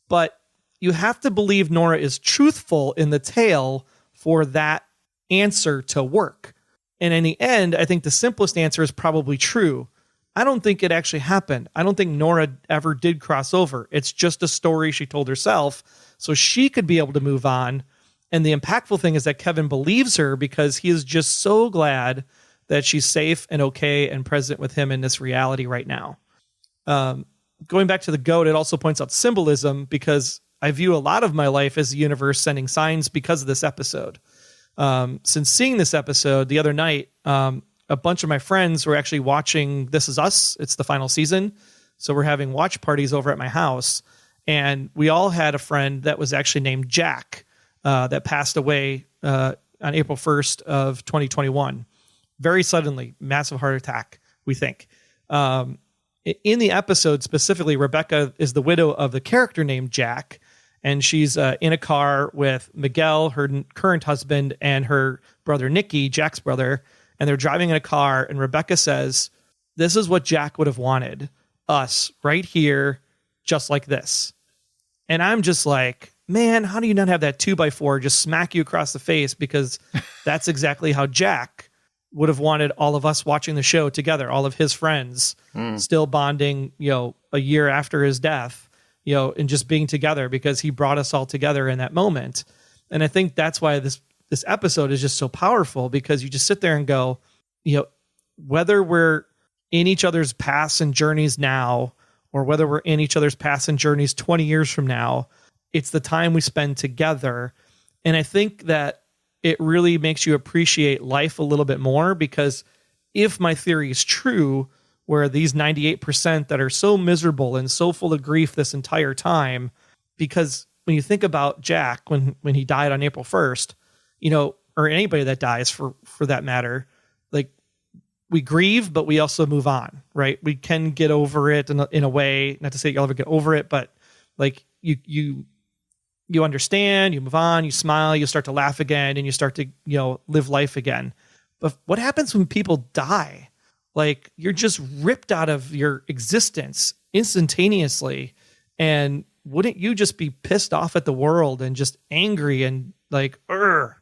But you have to believe Nora is truthful in the tale for that answer to work. And in the end, I think the simplest answer is probably true. I don't think it actually happened. I don't think Nora ever did cross over. It's just a story she told herself so she could be able to move on. And the impactful thing is that Kevin believes her because he is just so glad that she's safe and okay and present with him in this reality right now. Going back to the goat, it also points out symbolism because I view a lot of my life as the universe sending signs because of this episode. Since seeing this episode the other night, a bunch of my friends were actually watching This Is Us. It's the final season. So we're having watch parties over at my house. And we all had a friend that was actually named Jack that passed away on April 1st of 2021. Very suddenly, massive heart attack, we think. In the episode specifically, Rebecca is the widow of the character named Jack, and she's in a car with Miguel, her current husband, and her brother Nicky, Jack's brother, and they're driving in a car, and Rebecca says, "This is what Jack would have wanted, us right here, just like this." And I'm just like, man, how do you not have that 2x4 just smack you across the face? Because that's exactly how Jack would have wanted all of us watching the show together, all of his friends still bonding, a year after his death, and just being together because he brought us all together in that moment. And I think that's why this episode is just so powerful, because you just sit there and go, whether we're in each other's paths and journeys now, or whether we're in each other's paths and journeys 20 years from now, it's the time we spend together. And I think that it really makes you appreciate life a little bit more, because if my theory is true, where these 98% that are so miserable and so full of grief this entire time, because when you think about Jack, when he died on April 1st, or anybody that dies for that matter, like, we grieve, but we also move on, right? We can get over it in a way, not to say you'll ever get over it, but like you understand, you move on, you smile, you start to laugh again, and you start to, live life again. But what happens when people die? Like, you're just ripped out of your existence instantaneously. And wouldn't you just be pissed off at the world and just angry and like, Oh,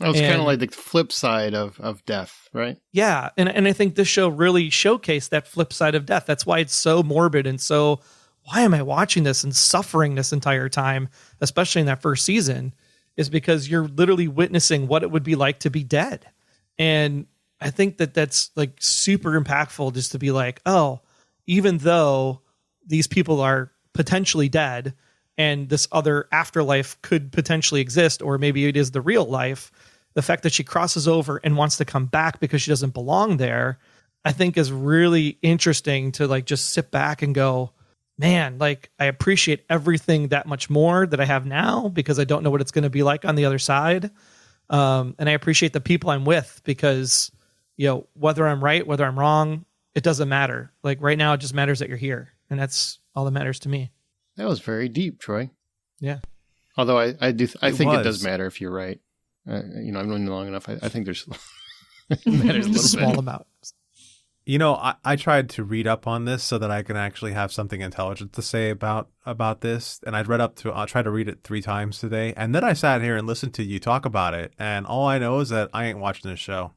it's kind of like the flip side of death, right? Yeah. And I think this show really showcased that flip side of death. That's why it's so morbid and so, why am I watching this and suffering this entire time, especially in that first season, is because you're literally witnessing what it would be like to be dead. And I think that that's like super impactful, just to be like, oh, even though these people are potentially dead and this other afterlife could potentially exist, or maybe it is the real life, the fact that she crosses over and wants to come back because she doesn't belong there, I think is really interesting to like just sit back and go, man, like, I appreciate everything that much more that I have now, because I don't know what it's going to be like on the other side. And I appreciate the people I'm with, because, whether I'm right, whether I'm wrong, it doesn't matter. Like, right now, it just matters that you're here. And that's all that matters to me. That was very deep, Troy. Yeah. Although I think it does matter if you're right. I've known you long enough. I think there's it matters a little small bit. amount. I tried to read up on this so that I can actually have something intelligent to say about this. And I tried to read it 3 times today. And then I sat here and listened to you talk about it. And all I know is that I ain't watching this show.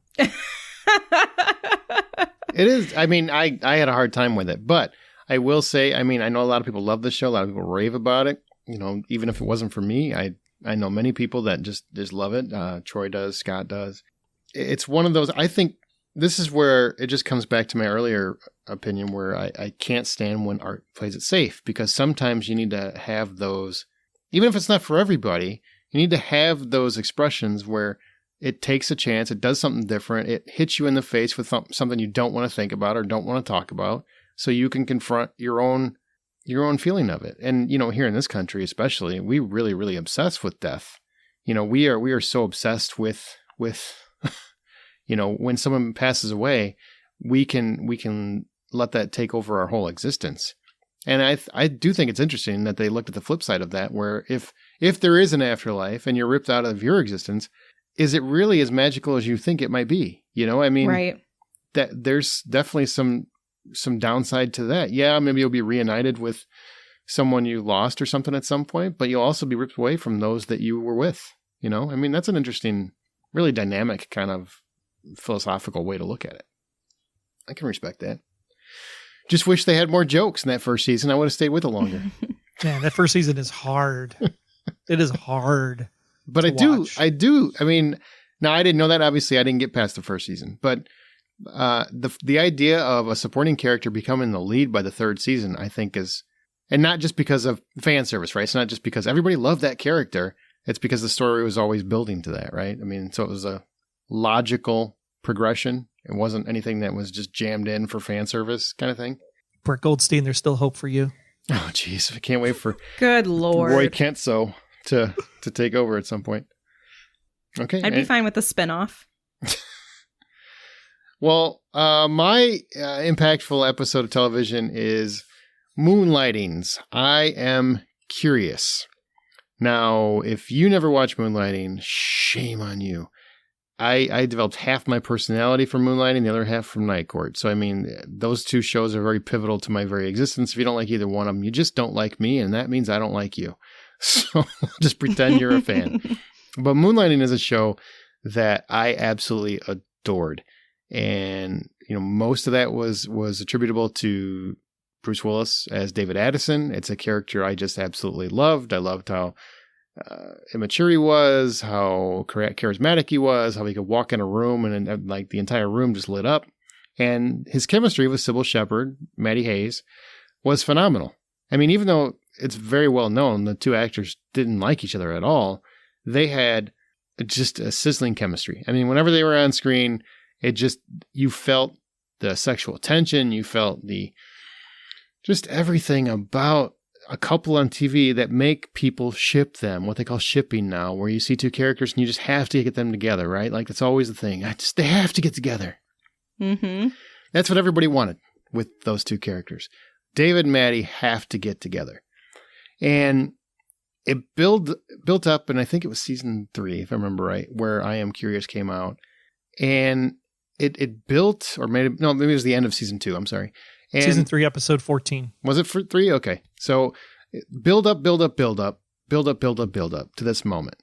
It is. I mean, I had a hard time with it, but I will say, I mean, I know a lot of people love this show. A lot of people rave about it. Even if it wasn't for me, I know many people that just love it. Troy does, Scott does. It's one of those, I think this is where it just comes back to my earlier opinion, where I can't stand when art plays it safe, because sometimes you need to have those, even if it's not for everybody, you need to have those expressions where it takes a chance, it does something different, it hits you in the face with something you don't want to think about or don't want to talk about, so you can confront your own feeling of it. And, here in this country especially, we really, really obsessed with death. We are so obsessed with when someone passes away, we can let that take over our whole existence. And I do think it's interesting that they looked at the flip side of that, where if there is an afterlife and you're ripped out of your existence, is it really as magical as you think it might be? I mean, right. That there's definitely some downside to that. Yeah, maybe you'll be reunited with someone you lost or something at some point, but you'll also be ripped away from those that you were with. I mean, that's an interesting, really dynamic kind of philosophical way to look at it. I can respect that. Just wish they had more jokes in that first season. I would have stayed with it longer. Man, that first season is hard. It is hard. But I do. I mean, now I didn't know that. Obviously, I didn't get past the first season. But the idea of a supporting character becoming the lead by the 3rd season, I think is, and not just because of fan service, right? It's not just because everybody loved that character. It's because the story was always building to that, right? I mean, so it was a logical progression. It wasn't anything that was just jammed in for fan service kind of thing. Brett Goldstein, there's still hope for you. Oh, geez. I can't wait for Good Lord. Roy Kentso to take over at some point. Okay. I'd be fine with the spinoff. Well, my impactful episode of television is Moonlightings. I Am Curious. Now, if you never watched Moonlighting, shame on you. I developed half my personality from Moonlighting, the other half from Night Court. So, I mean, those two shows are very pivotal to my very existence. If you don't like either one of them, you just don't like me, and that means I don't like you. So just pretend you're a fan. But Moonlighting is a show that I absolutely adored. And, you know, most of that was attributable to Bruce Willis as David Addison. It's a character I just absolutely loved. I loved how immature he was, how charismatic he was, how he could walk in a room and like the entire room just lit up. And his chemistry with Sybil Shepherd, Maddie Hayes, was phenomenal. I mean, even though it's very well known the two actors didn't like each other at all, they had just a sizzling chemistry. I mean, whenever they were on screen, you felt the sexual tension, you felt just everything about a couple on TV that make people ship them, what they call shipping now, where you see two characters and you just have to get them together, right? Like, that's always the thing. They have to get together. Mm-hmm. That's what everybody wanted with those two characters. David and Maddie have to get together. And it built up, and I think it was season 3, if I remember right, where I Am Curious came out. And it built, or maybe it was the end of season 2, I'm sorry. And season 3, episode 14. Was it for 3? Okay. So build up to this moment.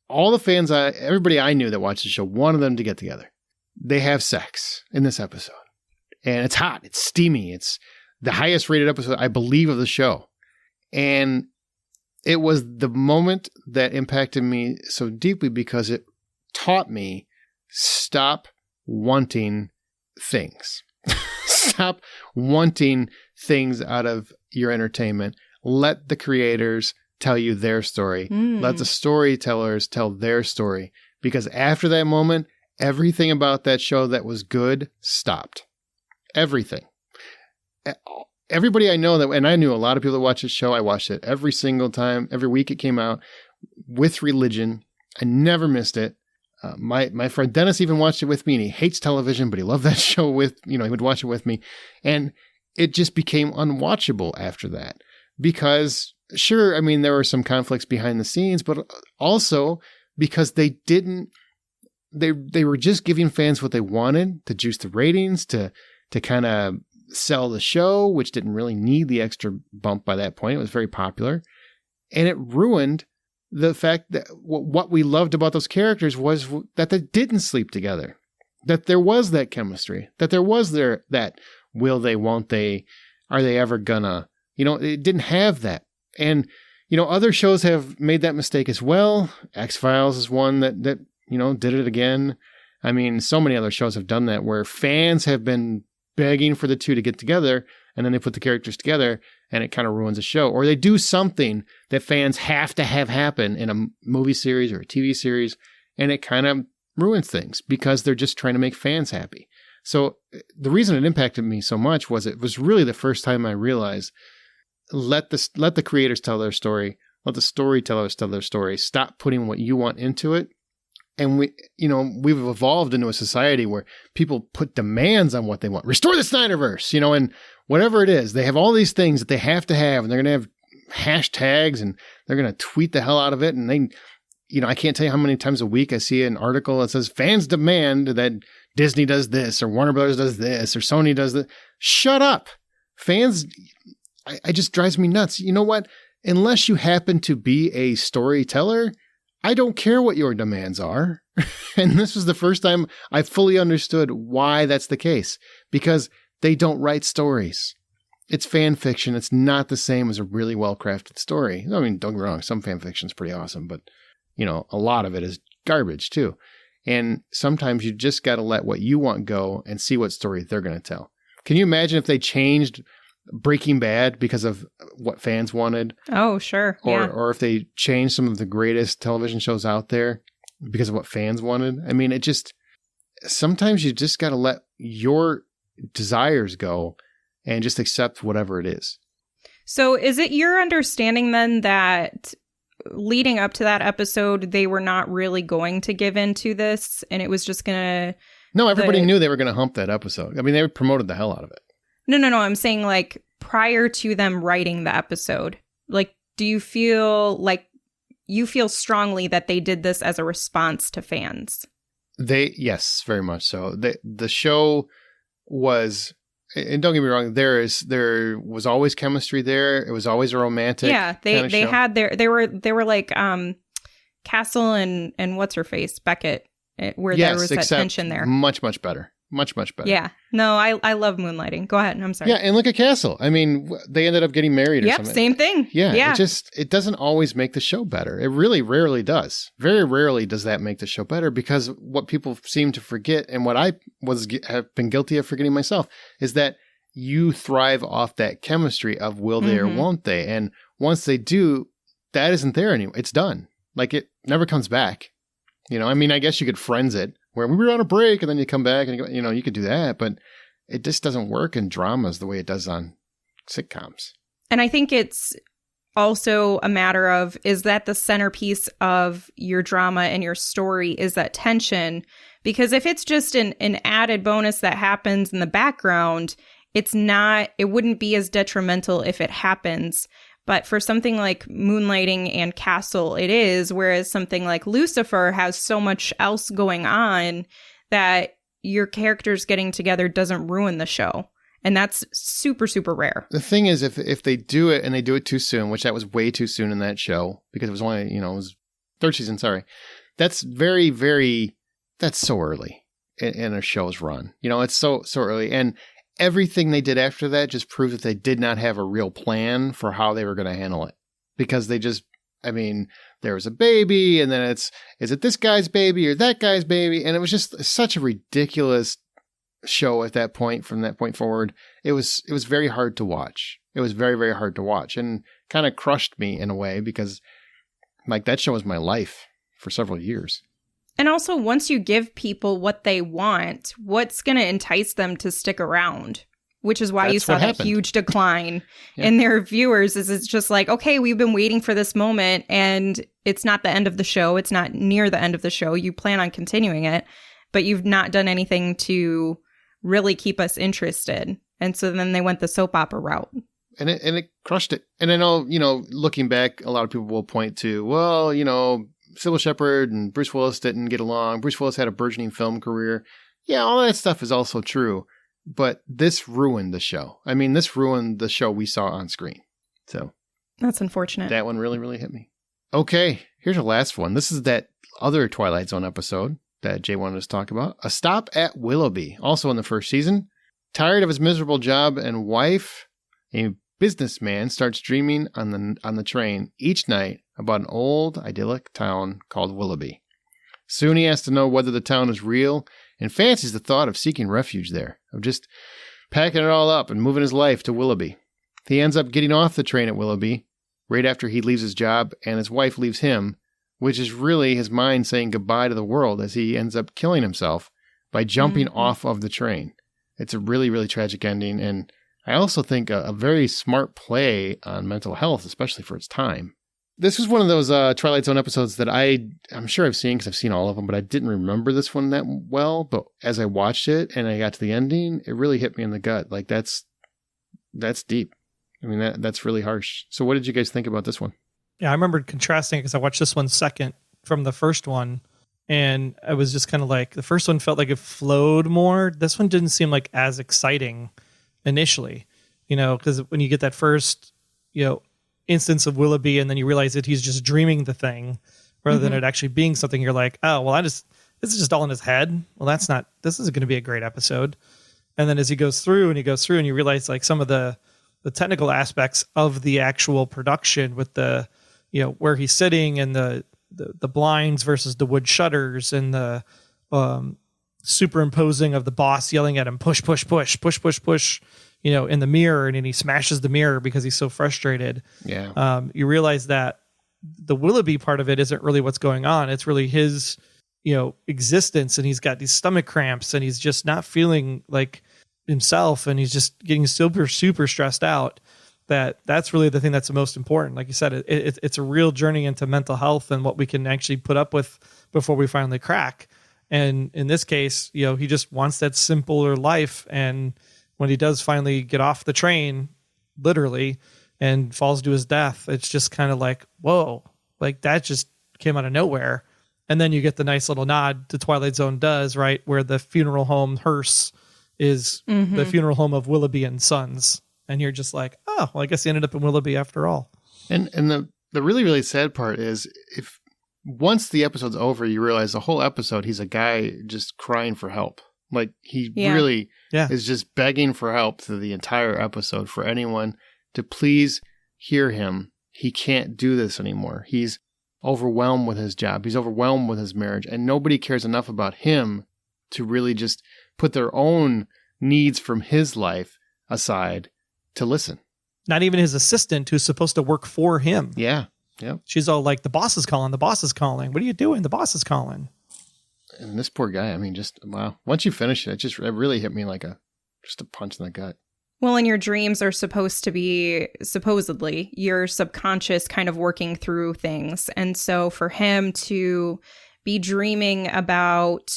All the fans, everybody I knew that watched the show wanted them to get together. They have sex in this episode. And it's hot. It's steamy. It's the highest rated episode, I believe, of the show. And it was the moment that impacted me so deeply because it taught me, stop wanting things. Stop wanting things out of your entertainment. Let the creators tell you their story. Let the storytellers tell their story. Because after that moment, everything about that show that was good stopped. Everything. Everybody I know and I knew a lot of people that watch this show. I watched it every single time, every week it came out with religion. I never missed it. My friend Dennis even watched it with me, and he hates television, but he loved that show he would watch it with me. And it just became unwatchable after that because, sure, I mean, there were some conflicts behind the scenes, but also because they were just giving fans what they wanted to juice the ratings, to kind of sell the show, which didn't really need the extra bump by that point. It was very popular. And it ruined the fact that what we loved about those characters was that they didn't sleep together, that there was that chemistry, that there was that will they, won't they, are they ever gonna, it didn't have that. And, other shows have made that mistake as well. X-Files is one that did it again. I mean, so many other shows have done that where fans have been begging for the two to get together, and then they put the characters together and it kind of ruins the show. Or they do something that fans have to have happen in a movie series or a TV series, and it kind of ruins things because they're just trying to make fans happy. So the reason it impacted me so much was it was really the first time I realized, let the creators tell their story, let the storytellers tell their story, stop putting what you want into it. And we've evolved into a society where people put demands on what they want. Restore the Snyderverse, and whatever it is, they have all these things that they have to have, and they're going to have hashtags, and they're going to tweet the hell out of it. And they, I can't tell you how many times a week I see an article that says fans demand that Disney does this, or Warner Brothers does this, or Sony does this. Shut up. Fans, it just drives me nuts. You know what? Unless you happen to be a storyteller, I don't care what your demands are. And this was the first time I fully understood why that's the case. Because they don't write stories. It's fan fiction. It's not the same as a really well-crafted story. I mean, don't get me wrong. Some fan fiction is pretty awesome. But, a lot of it is garbage too. And sometimes you just got to let what you want go and see what story they're going to tell. Can you imagine if they changed Breaking Bad because of what fans wanted? Oh, sure. Or if they changed some of the greatest television shows out there because of what fans wanted. I mean, sometimes you just got to let your desires go and just accept whatever it is. So is it your understanding then that leading up to that episode, they were not really going to give into this, and it was just going to No, everybody knew they were going to hump that episode. I mean, they promoted the hell out of it. No. I'm saying like prior to them writing the episode, like, do you feel like you feel strongly that they did this as a response to fans? Yes, very much so. The show was, and don't get me wrong, there was always chemistry there. It was always a romantic. Yeah, they had they were like Castle and what's her face, Beckett, where there was that tension there. Much better. Much better. Yeah. No, I love Moonlighting. Go ahead. I'm sorry. Yeah, and look at Castle. I mean, they ended up getting married or something. Yep, same thing. Yeah. It doesn't always make the show better. It really rarely does. Very rarely does that make the show better, because what people seem to forget, and what I have been guilty of forgetting myself, is that you thrive off that chemistry of will they or won't they. And once they do, that isn't there anymore. It's done. Like, it never comes back. You know, I mean, I guess you could Friends it, where we were on a break and then you come back and you could do that, but it just doesn't work in dramas the way it does on sitcoms. And I think it's also a matter of, is that the centerpiece of your drama and your story, is that tension? Because if it's just an added bonus that happens in the background, it wouldn't be as detrimental if it happens. But for something like Moonlighting and Castle, it is, whereas something like Lucifer has so much else going on that your characters getting together doesn't ruin the show. And that's super, super rare. The thing is, if they do it and they do it too soon, which that was way too soon in that show, because it was only, it was third season, sorry. That's very, very, that's so early in a show's run. It's so early. And everything they did after that just proved that they did not have a real plan for how they were going to handle it. Because they just, there was a baby, and then is it this guy's baby or that guy's baby? And it was just such a ridiculous show at that point. From that point forward, it was very hard to watch. It was very, very hard to watch, and kind of crushed me in a way, because like that show was my life for several years. And also, once you give people what they want, what's going to entice them to stick around? Which is why you saw that huge decline in their viewers. It's just like, okay, we've been waiting for this moment, and it's not the end of the show. It's not near the end of the show. You plan on continuing it, but you've not done anything to really keep us interested. And so then they went the soap opera route. And it crushed it. And I know, looking back, a lot of people will point to, well, Sybil Shepherd and Bruce Willis didn't get along. Bruce Willis had a burgeoning film career. Yeah, all that stuff is also true. But this ruined the show. This ruined the show we saw on screen. So that's unfortunate. That one really, really hit me. Okay, here's the last one. This is that other Twilight Zone episode that Jay wanted us to talk about. A Stop at Willoughby, also in the first season. Tired of his miserable job and wife, a businessman starts dreaming on the train each night about an old, idyllic town called Willoughby. Soon he has to know whether the town is real, and fancies the thought of seeking refuge there, of just packing it all up and moving his life to Willoughby. He ends up getting off the train at Willoughby right after he leaves his job and his wife leaves him, which is really his mind saying goodbye to the world, as he ends up killing himself by jumping off of the train. It's a really, really tragic ending, and I also think a very smart play on mental health, especially for its time. This was one of those Twilight Zone episodes that I'm sure I've seen, because I've seen all of them, but I didn't remember this one that well. But as I watched it and I got to the ending, it really hit me in the gut. Like, that's deep. That's really harsh. So what did you guys think about this one? Yeah, I remember contrasting it because I watched this one second from the first one. And I was just kind of like, the first one felt like it flowed more. This one didn't seem like as exciting initially, because when you get that first, instance of Willoughby, and then you realize that he's just dreaming the thing rather than it actually being something, you're like, oh, well, this is just all in his head. Well, this is going to be a great episode. And then as he goes through and you realize like some of the technical aspects of the actual production with the, where he's sitting and the blinds versus the wood shutters and the superimposing of the boss yelling at him, push, push, push, push, push, push, in the mirror, and then he smashes the mirror because he's so frustrated. Yeah. You realize that the Willoughby part of it isn't really what's going on. It's really his, existence, and he's got these stomach cramps, and he's just not feeling like himself, and he's just getting super, super stressed out. That's really the thing that's the most important. Like you said, it's a real journey into mental health and what we can actually put up with before we finally crack. And in this case, he just wants that simpler life. And when he does finally get off the train, literally, and falls to his death, it's just kind of like, whoa, like that just came out of nowhere. And then you get the nice little nod to Twilight Zone does, right? Where the funeral home hearse is the funeral home of Willoughby and Sons. And you're just like, oh, well, I guess he ended up in Willoughby after all. And the really, really sad part is if once the episode's over, you realize the whole episode, he's a guy just crying for help. Like he really is just begging for help through the entire episode for anyone to please hear him. He can't do this anymore. He's overwhelmed with his job. He's overwhelmed with his marriage, and nobody cares enough about him to really just put their own needs from his life aside to listen. Not even his assistant who's supposed to work for him. Yeah. Yep. She's all like, the boss is calling. The boss is calling. What are you doing? The boss is calling. And this poor guy, I mean, just, wow. Once you finish it, it really hit me like just a punch in the gut. Well, and your dreams are supposed to be, supposedly, your subconscious kind of working through things. And so for him to be dreaming about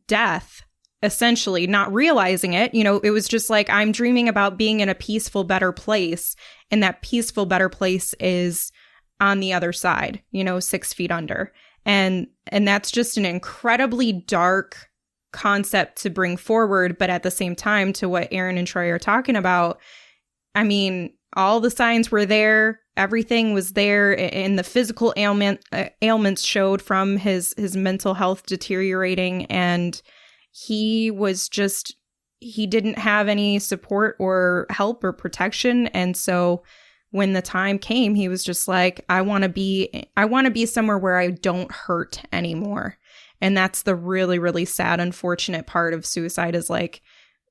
death, essentially not realizing it, it was just like, I'm dreaming about being in a peaceful, better place. And that peaceful, better place is on the other side, 6 feet under. And that's just an incredibly dark concept to bring forward. But at the same time, to what Aaron and Troy are talking about, I mean, all the signs were there. Everything was there, and the physical ailments showed from his mental health deteriorating. And he didn't have any support or help or protection. And so when the time came, he was just like, I want to be somewhere where I don't hurt anymore. And that's the really, really sad, unfortunate part of suicide is like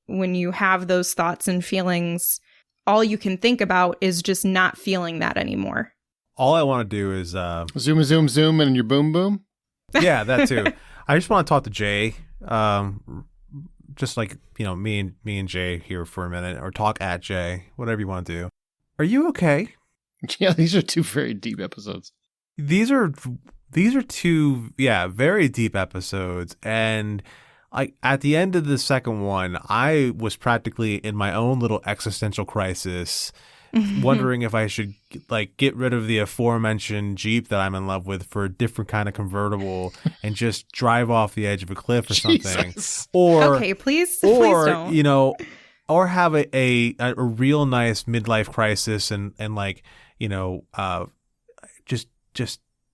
when you have those thoughts and feelings, all you can think about is just not feeling that anymore. All I want to do is zoom in your boom boom. Yeah, that too. I just want to talk to Jay. Just like, me and Jay here for a minute, or talk at Jay, whatever you want to do. Are you okay? Yeah, these are 2 very deep episodes. These are 2, very deep episodes. And at the end of the second one, I was practically in my own little existential crisis, wondering if I should get rid of the aforementioned Jeep that I'm in love with for a different kind of convertible and just drive off the edge of a cliff or something. Or okay, please don't. Or have a real nice midlife crisis and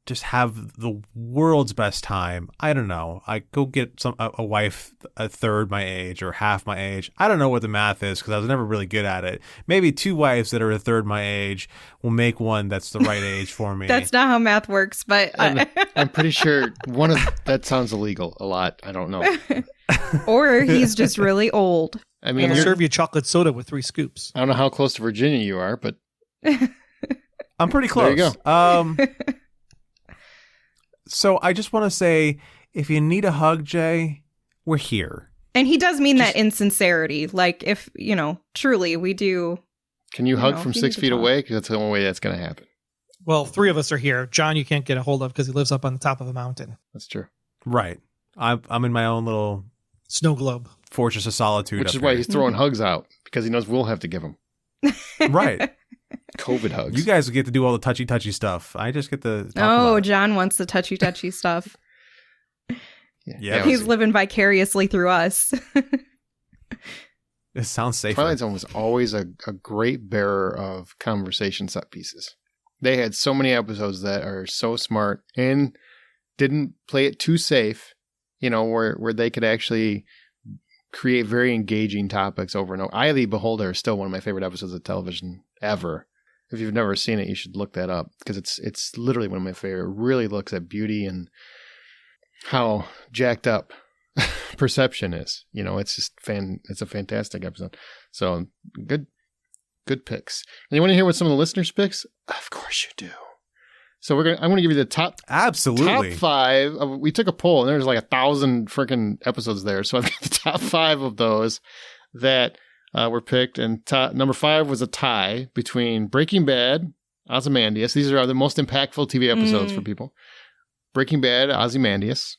just have the world's best time. I don't know. I go get a wife a third my age or half my age. I don't know what the math is because I was never really good at it. Maybe 2 wives that are a third my age will make one that's the right age for me. That's not how math works, but I'm pretty sure that sounds illegal a lot. I don't know. Or he's just really old. I mean, I'll serve you chocolate soda with 3 scoops. I don't know how close to Virginia you are, but I'm pretty close. There you go. So I just want to say, if you need a hug, Jay, we're here. And he does mean that in sincerity. Like, if, truly we do. Can you hug from 6 feet away? Because that's the only way that's going to happen. Well, 3 of us are here. John, you can't get a hold of because he lives up on the top of a mountain. That's true. Right. I'm in my own little snow globe. Fortress of solitude. Which is why he's throwing hugs out, because he knows we'll have to give him. Right. COVID hugs. You guys get to do all the touchy stuff. I just get to talk about it. John wants the touchy stuff. Yeah. He's living vicariously through us. It sounds safer. Twilight Zone was always a great bearer of conversation set pieces. They had so many episodes that are so smart and didn't play it too safe, where they could actually create very engaging topics over and over. Eye of the Beholder is still one of my favorite episodes of television ever. If you've never seen it, you should look that up because it's literally one of my favorite. It really looks at beauty and how jacked up perception is. It's just it's a fantastic episode. So good picks. And you want to hear what some of the listeners' picks? Of course you do. So I'm going to give you the top 5. We took a poll and there's like 1,000 freaking episodes there. So I've got the top 5 of those that were picked. And number 5 was a tie between Breaking Bad, Ozymandias. These are the most impactful TV episodes for people. Breaking Bad, Ozymandias.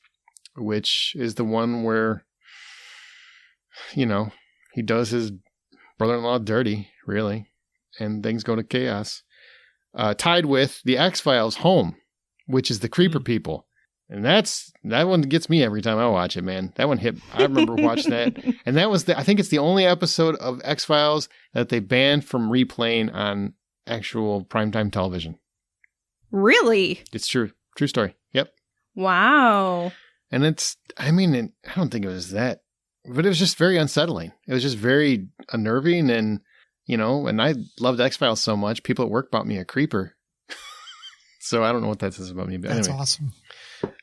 which is the one where, you know, he does his brother-in-law dirty, really, and things go to chaos. Tied with the X-Files Home, which is the Creeper People. And that one gets me every time I watch it, man. That one hit. I remember watching that. And that was I think it's the only episode of X-Files that they banned from replaying on actual primetime television. Really? It's true. True story. Yep. Wow. And I don't think it was that, but it was just very unsettling. It was just very unnerving. And, you know, and I loved X-Files so much, people at work bought me a creeper. So I don't know what that says about me. But That's anyway. awesome.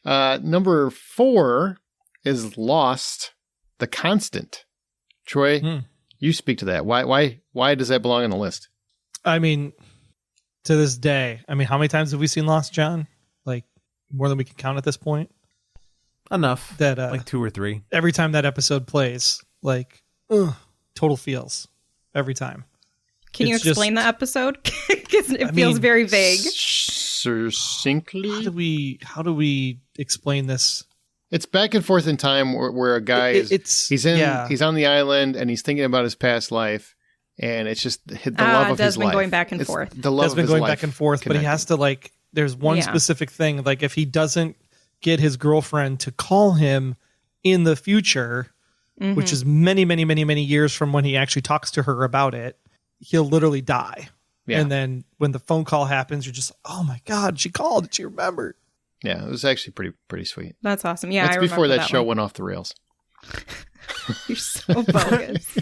Number 4 is Lost, The Constant. Troy, you speak to that. Why does that belong on the list? I mean, to this day, how many times have we seen Lost, John? Like more than we can count at this point. Enough. That like 2 or 3. Every time that episode plays, like total feels every time. Can you explain the episode? Because it feels very vague. Succinctly, how do we explain this? It's back and forth in time where a guy he's on the island and he's thinking about his past life, and it's just the love of his life. Going back and forth. The love Desmond of his going life back and forth, but he has to there's one specific thing. Like if he doesn't get his girlfriend to call him in the future, which is many, many, many, many years from when he actually talks to her about it, he'll literally die. Yeah. And then when the phone call happens, you're just, oh my God, she called. She remembered. Yeah, it was actually pretty sweet. That's awesome. Yeah, that's before that show went off the rails. You're so bogus.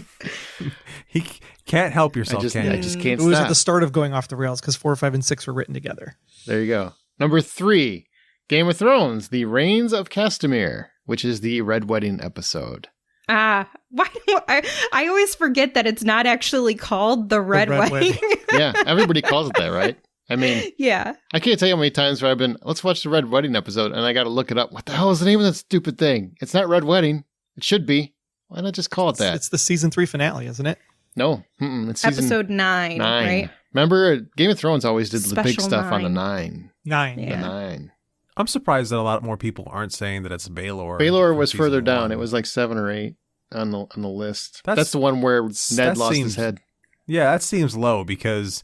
He can't help yourself. I just can't. It was at the start of going off the rails because 4, 5, and 6 were written together. There you go. Number 3, Game of Thrones: The Reigns of Castamere, which is the Red Wedding episode. Why do I always forget that it's not actually called the Red Wedding. Yeah, everybody calls it that, right? I mean, yeah. I can't tell you how many times where I've been, let's watch the Red Wedding episode, and I got to look it up. What the hell is the name of that stupid thing? It's not Red Wedding. It should be. Why not just call it that? It's the season 3 finale, isn't it? No, it's season episode 9, right? Remember, Game of Thrones always did the big stuff 9. on the 9. 9. Yeah. The 9. I'm surprised that a lot more people aren't saying that it's Baelor. Baelor was further down. It was like 7 or 8 on the list. That's the one where Ned lost his head. Yeah, that seems low because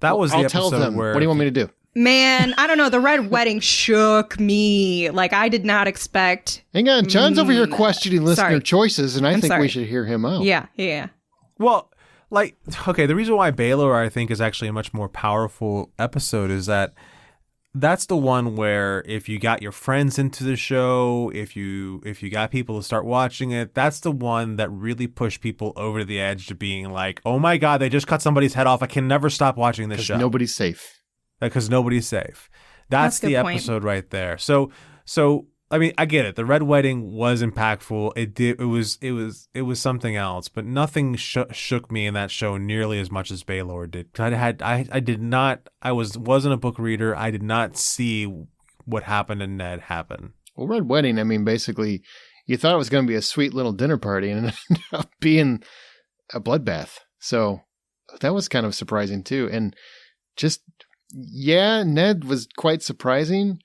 that was the episode tell them. where... What do you want me to do? Man, I don't know. The Red Wedding shook me. Like, I did not expect... Hang on. John's over here questioning listener choices, and I think sorry. we should hear him out. Yeah. Well, the reason why Baelor, I think, is actually a much more powerful episode is that that's the one where if you got your friends into the show, if you got people to start watching it, that's the one that really pushed people over the edge to being like, oh my God, they just cut somebody's head off. I can never stop watching this show. Nobody's safe. Because nobody's safe. That's the episode right there. So I mean, I get it. The Red Wedding was impactful. It was something else, but nothing shook me in that show nearly as much as Baelor did. I wasn't a book reader. I did not see what happened to Ned happen. Well, Red Wedding, I mean, basically, you thought it was going to be a sweet little dinner party, and it ended up being a bloodbath. So that was kind of surprising too. And just, yeah, Ned was quite surprising,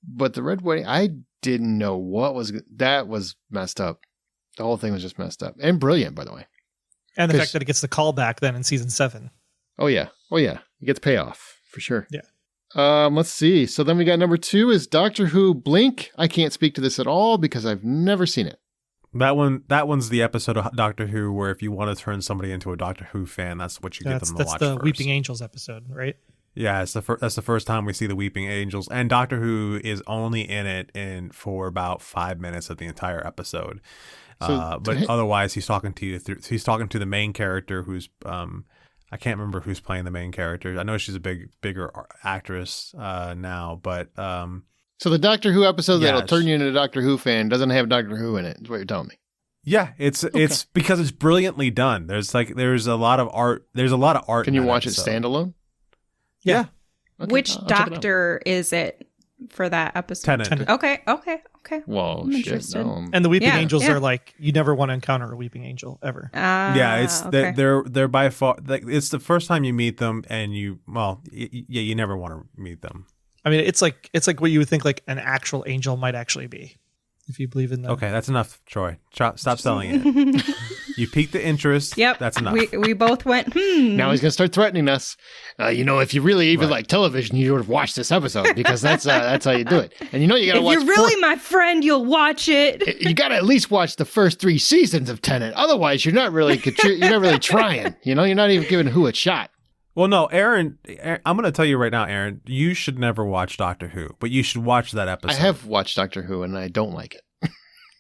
but the Red Wedding, I didn't know that was messed up. The whole thing was just messed up and brilliant, by the way. And the fact that it gets the callback then in season 7. Oh yeah. You get the payoff for sure. Yeah. Let's see. So then we got number 2 is Doctor Who Blink. I can't speak to this at all because I've never seen it. That one's the episode of Doctor Who where if you want to turn somebody into a Doctor Who fan, that's what you get them to watch. That's the first. Weeping Angels episode, right? Yeah, that's the first time we see the Weeping Angels, and Doctor Who is only in it for about 5 minutes of the entire episode. But otherwise, he's talking to you. He's talking to the main character, who's I can't remember who's playing the main character. I know she's a bigger actress now, but so the Doctor Who episode that'll turn you into a Doctor Who fan doesn't have Doctor Who in it. Is what you're telling me? Yeah, it's because it's brilliantly done. There's a lot of art. There's a lot of art. Can you watch episode. it standalone? Yeah. Okay, Which doctor is it for that episode? Tennant. Okay. Whoa, I'm shit. interested. No. And the Weeping Angels are like, you never want to encounter a Weeping Angel ever. It's okay. they're by far it's the first time you meet them, and you never want to meet them. I mean, it's like what you would think like an actual angel might actually be. if you believe in them. Okay, that's enough, Troy. Stop selling it. You piqued the interest. Yep. That's enough. We both went, Now he's going to start threatening us. If you really even like television, you would have watched this episode because that's how you do it. And you got to if watch. you're really my friend, you'll watch it. You got to at least watch the first 3 seasons of Tenet. Otherwise, you're not really trying. You're not even giving Who a shot. Well, no, Aaron, I'm going to tell you right now, Aaron, you should never watch Doctor Who, but you should watch that episode. I have watched Doctor Who and I don't like it.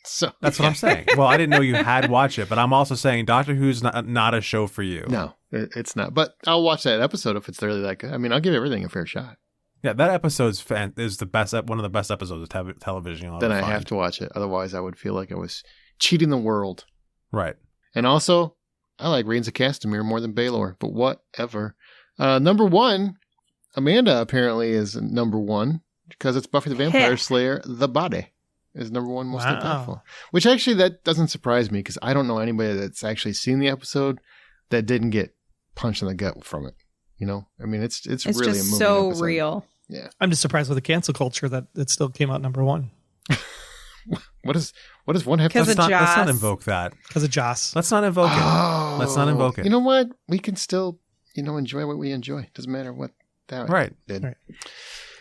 So that's what I'm saying. Well, I didn't know you had watched it, but I'm also saying Doctor Who's not a show for you. No, it's not. But I'll watch that episode if it's really that good. I mean, I'll give everything a fair shot. Yeah, that episode is the best, one of the best episodes of television. Then I have to watch it. Otherwise, I would feel like I was cheating the world. Right. And also, I like Reigns of Castamere more than Baelor, but whatever. Number 1, Amanda apparently is number 1 because it's Buffy the Vampire Slayer, The Body is number 1 most impactful. Which actually, that doesn't surprise me because I don't know anybody that's actually seen the episode that didn't get punched in the gut from it. I mean, it's really just a movie so episode. real. Yeah. I'm just surprised with the cancel culture that it still came out number 1. What does one have to Because do? of Let's not Joss. invoke that. Because of Joss. Let's not invoke it. Let's not invoke it. You know what? We can still, enjoy what we enjoy. Doesn't matter what that Right. did. Right.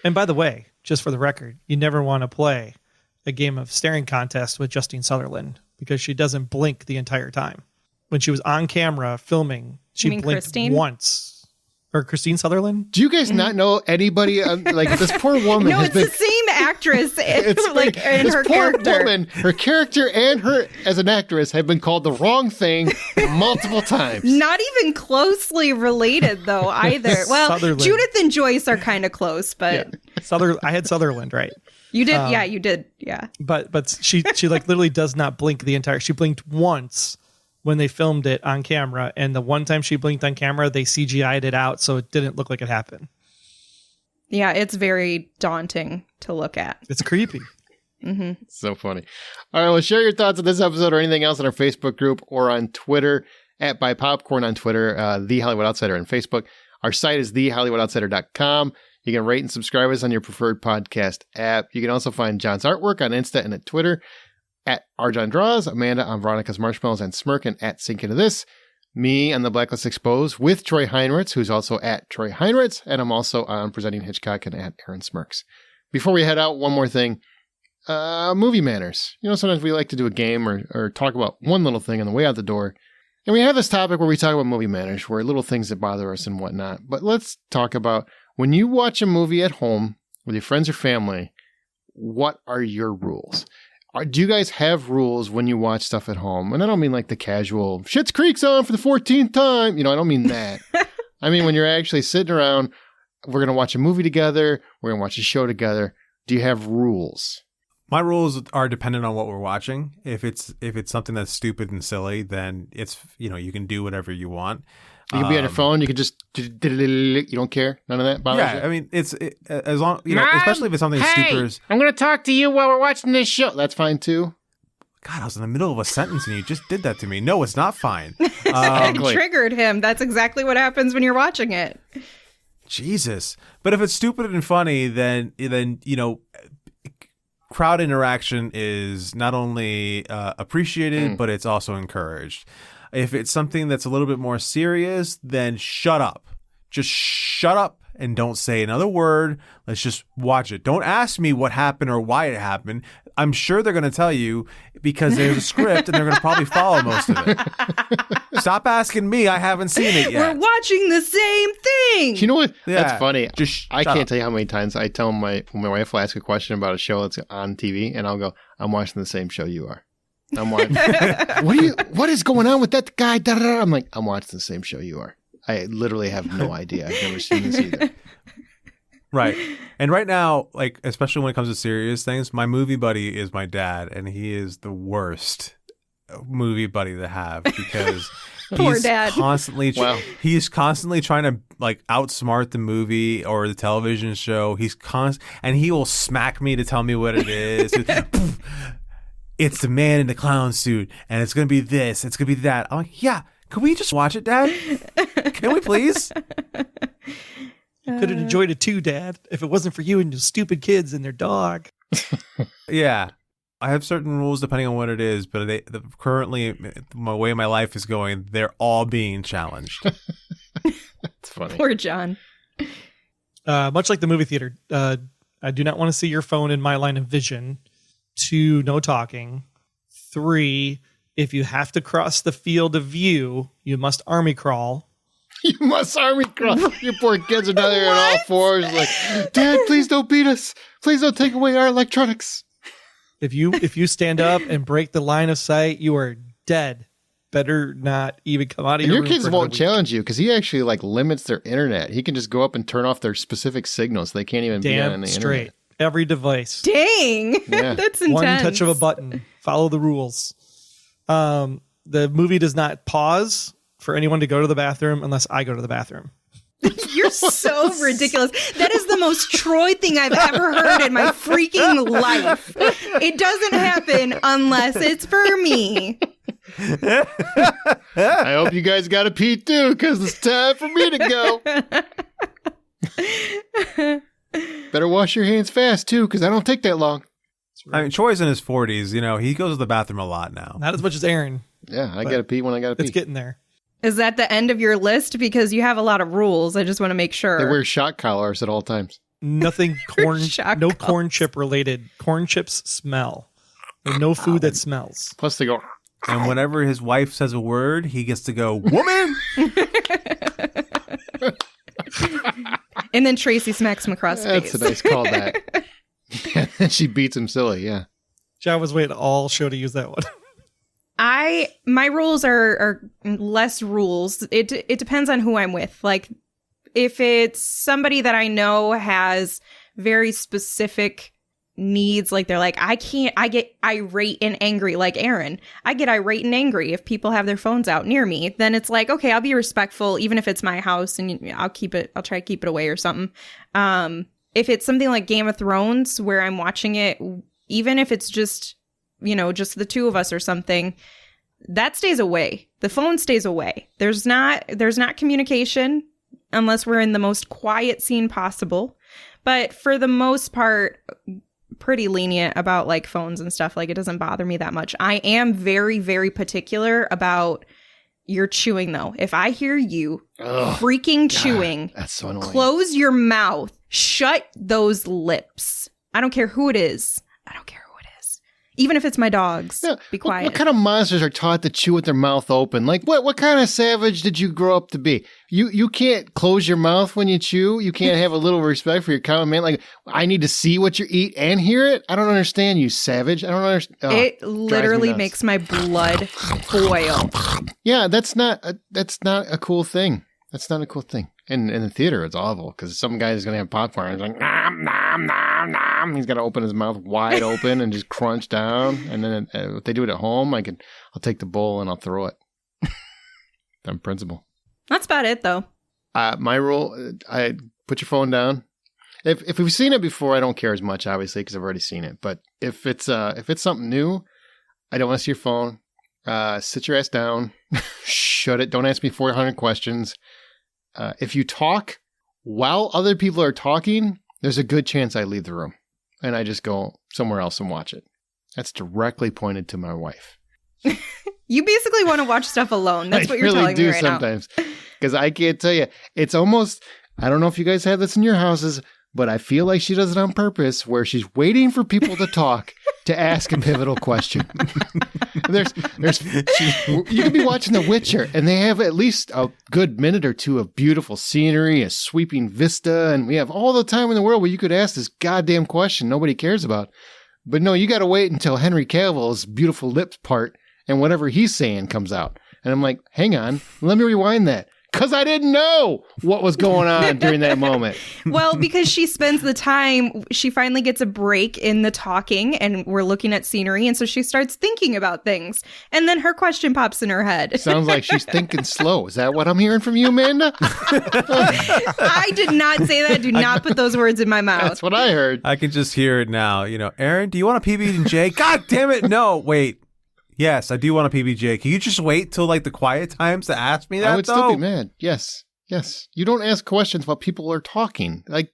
And by the way, just for the record, you never want to play a game of staring contest with Justine Sutherland because she doesn't blink the entire time. When she was on camera filming, she You mean blinked Christine? once. Or Christine Sutherland? Do you guys not know anybody? Like this poor woman No, has it's been. the same actress, It's like in this her poor character. woman, her character and her as an actress have been called the wrong thing multiple times. Not even closely related, though, either. Well, Sutherland. Judith and Joyce are kind of close, but I had Sutherland, right? you did. Yeah, you did. Yeah. But she like literally does not blink the entire. She blinked once when they filmed it on camera, and the one time she blinked on camera, they CGI'd it out so it didn't look like it happened. Yeah, it's very daunting to look at. It's creepy. So funny. All right, well, share your thoughts on this episode or anything else on our Facebook group or on Twitter at Buy Popcorn on Twitter, The Hollywood Outsider on Facebook. Our site is thehollywoodoutsiders.com. You can rate and subscribe us on your preferred podcast app. You can also find John's artwork on Insta and at Twitter at Arjon Draws, Amanda on Veronica's Marshmallows and Smirkin at Sink Into This, me on the Blacklist Exposed with Troy Heinritz, who's also at Troy Heinritz, and I'm also on Presenting Hitchcock and at Aaron Smirks. Before we head out, one more thing. Movie manners. Sometimes we like to do a game or talk about one little thing on the way out the door. And we have this topic where we talk about movie manners, where little things that bother us and whatnot. But let's talk about when you watch a movie at home with your friends or family, what are your rules? Do you guys have rules when you watch stuff at home? And I don't mean like the casual, Schitt's Creek's on for the 14th time. I don't mean that. I mean when you're actually sitting around, we're going to watch a movie together, we're going to watch a show together. Do you have rules? My rules are dependent on what we're watching. If it's something that's stupid and silly, then it's you can do whatever you want. You can be on your phone. You can just you don't care. None of that bothers you. Yeah, I mean as long especially if it's something super. I'm going to talk to you while we're watching this show. That's fine too. God, I was in the middle of a sentence and you just did that to me. No, it's not fine. It triggered him. That's exactly what happens when you're watching it. Jesus. But if it's stupid and funny, then crowd interaction is not only appreciated, but it's also encouraged. If it's something that's a little bit more serious, then shut up. Just shut up and don't say another word. Let's just watch it. Don't ask me what happened or why it happened. I'm sure they're going to tell you because there's a script and they're going to probably follow most of it. Stop asking me. I haven't seen it yet. We're watching the same thing. You know what? Yeah, That's funny. I can't up. tell you how many times I tell when my wife will ask a question about a show that's on TV, and I'll go, "I'm watching the same show you are." I'm watching. What is going on with that guy? Da, da, da. I'm like, I'm watching the same show you are. I literally have no idea. I've never seen this either. Right. And right now, like, especially when it comes to serious things, my movie buddy is my dad, and he is the worst movie buddy to have because Poor he's dad. constantly Wow. he's constantly trying to like outsmart the movie or the television show. And he will smack me to tell me what it is. It's the man in the clown suit, and it's gonna be this, it's gonna be that. I'm like, yeah, can we just watch it, Dad? Can we please? Could have enjoyed it too, Dad, if it wasn't for you and your stupid kids and their dog. Yeah. I have certain rules depending on what it is, but currently, my way my life is going, they're all being challenged. It's funny. Poor John. Much like the movie theater, I do not want to see your phone in my line of vision. 2, no talking. 3, if you have to cross the field of view, you must army crawl. You must army crawl. Your poor kids are down there on all fours like, Dad, please don't beat us. Please don't take away our electronics. If you stand up and break the line of sight, you are dead. Better not even come out of And your your room kids for won't another week. challenge you because he actually like limits their internet. He can just go up and turn off their specific signals. They can't even be on Damn the straight. internet. Every device. Dang. Yeah. That's intense. One touch of a button. Follow the rules. The movie does not pause for anyone to go to the bathroom unless I go to the bathroom. You're so ridiculous. That is the most Troy thing I've ever heard in my freaking life. It doesn't happen unless it's for me. I hope you guys got a pee too because it's time for me to go. Better wash your hands fast too because I don't take that long. I mean, Troy's in his 40s. You know, he goes to the bathroom a lot now. Not as much as Aaron. Yeah, I got to pee when I got to pee. It's getting there. Is that the end of your list? Because you have a lot of rules. I just want to make sure. They wear shock collars at all times. Nothing corn, Shock no collars. corn chip related. Corn chips smell. There's no food that smells. Plus they go, And whenever his wife says a word, he gets to go, woman! And then Tracy smacks him across the that's face. a nice callback. And she beats him silly, yeah. John was waiting all show to use that one. My rules are less rules. It depends on who I'm with. Like if it's somebody that I know has very specific needs, like they're like, I get irate and angry like Aaron. I get irate and angry if people have their phones out near me. Then it's like, okay, I'll be respectful even if it's my house and I'll try to keep it away or something. If it's something like Game of Thrones where I'm watching it, even if it's just, just the two of us or something, that stays away. The phone stays away. There's not communication unless we're in the most quiet scene possible. But for the most part, pretty lenient about like phones and stuff. Like it doesn't bother me that much. I am very, very particular about your chewing though. If I hear you freaking chewing, That's so annoying. close your mouth, shut those lips. I don't care who it is. I don't care who it is. Even if it's my dogs, Yeah, be quiet. What kind of monsters are taught to chew with their mouth open? Like what kind of savage did you grow up to be? You can't close your mouth when you chew. You can't have a little respect for your common man. Like I need to see what you eat and hear it. I don't understand, you savage. I don't understand. It literally makes my blood boil. Yeah, that's not a cool thing. That's not a cool thing. And in the theater, it's awful because some guy is going to have popcorn. He's like, nom, nom, nom, nom. He's got to open his mouth wide open and just crunch down. And then if they do it at home, I'll take the bowl and I'll throw it. On principle. That's about it, though. My rule, I put your phone down. If we've seen it before, I don't care as much, obviously, because I've already seen it. But if it's something new, I don't want to see your phone. Sit your ass down. Shut it. Don't ask me 400 questions. If you talk while other people are talking, there's a good chance I leave the room and I just go somewhere else and watch it. That's directly pointed to my wife. You basically want to watch stuff alone. That's what you're really telling do me right sometimes. Because I can't tell you. It's almost, I don't know if you guys have this in your houses, but I feel like she does it on purpose where she's waiting for people to talk to ask a pivotal question. You could be watching The Witcher and they have at least a good minute or two of beautiful scenery, a sweeping vista, and we have all the time in the world where you could ask this goddamn question nobody cares about. But no, you got to wait until Henry Cavill's beautiful lips part and whatever he's saying comes out. And I'm like, hang on, let me rewind that. Because I didn't know what was going on during that moment. now. Well, because she spends the time, she finally gets a break in the talking and we're looking at scenery. And so she starts thinking about things. And then her question pops in her head. Sounds like she's thinking slow. Is that what I'm hearing from you, Amanda? I did not say that. Do not put those words in my mouth. That's what I heard. I can just hear it now. Aaron, do you want a PB&J? God damn it. No, wait. Yes, I do want a PB&J. Can you just wait till like the quiet times to ask me that? I would still be mad. Yes. You don't ask questions while people are talking. Like,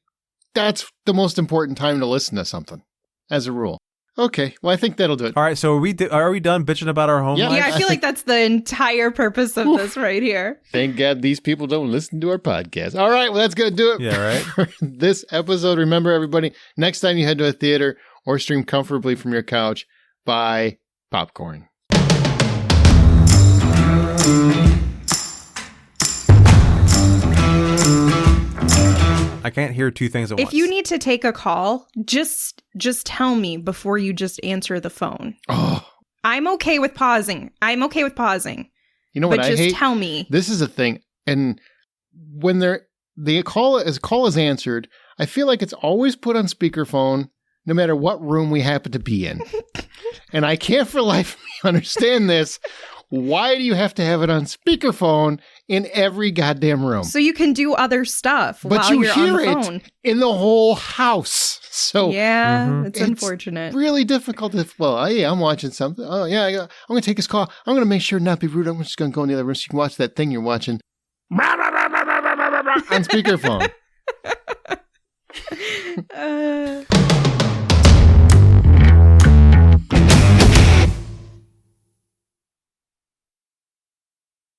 that's the most important time to listen to something, as a rule. Okay. Well, I think that'll do it. All right, so are we done bitching about our home Yeah. life? Yeah, I feel like that's the entire purpose of this right here. Thank God these people don't listen to our podcast. All right. Well, that's going to do it Yeah, right. for this episode. Remember, everybody, next time you head to a theater or stream comfortably from your couch, buy popcorn. I can't hear two things at once. If you need to take a call, just tell me before you just answer the phone. Oh, I'm okay with pausing. you know But what I just hate? tell me. This is a thing. And when the call is answered, I feel like it's always put on speakerphone, no matter what room we happen to be in. And I can't for life of me understand this. Why do you have to have it on speakerphone in every goddamn room? So you can do other stuff But while you you're on hear the it phone. in the whole house. So Yeah, Mhm. it's It's unfortunate. really difficult to, I'm watching something. Oh, yeah, I'm going to take his call. I'm going to make sure not be rude. I'm just going to go in the other room so you can watch that thing you're watching on speakerphone.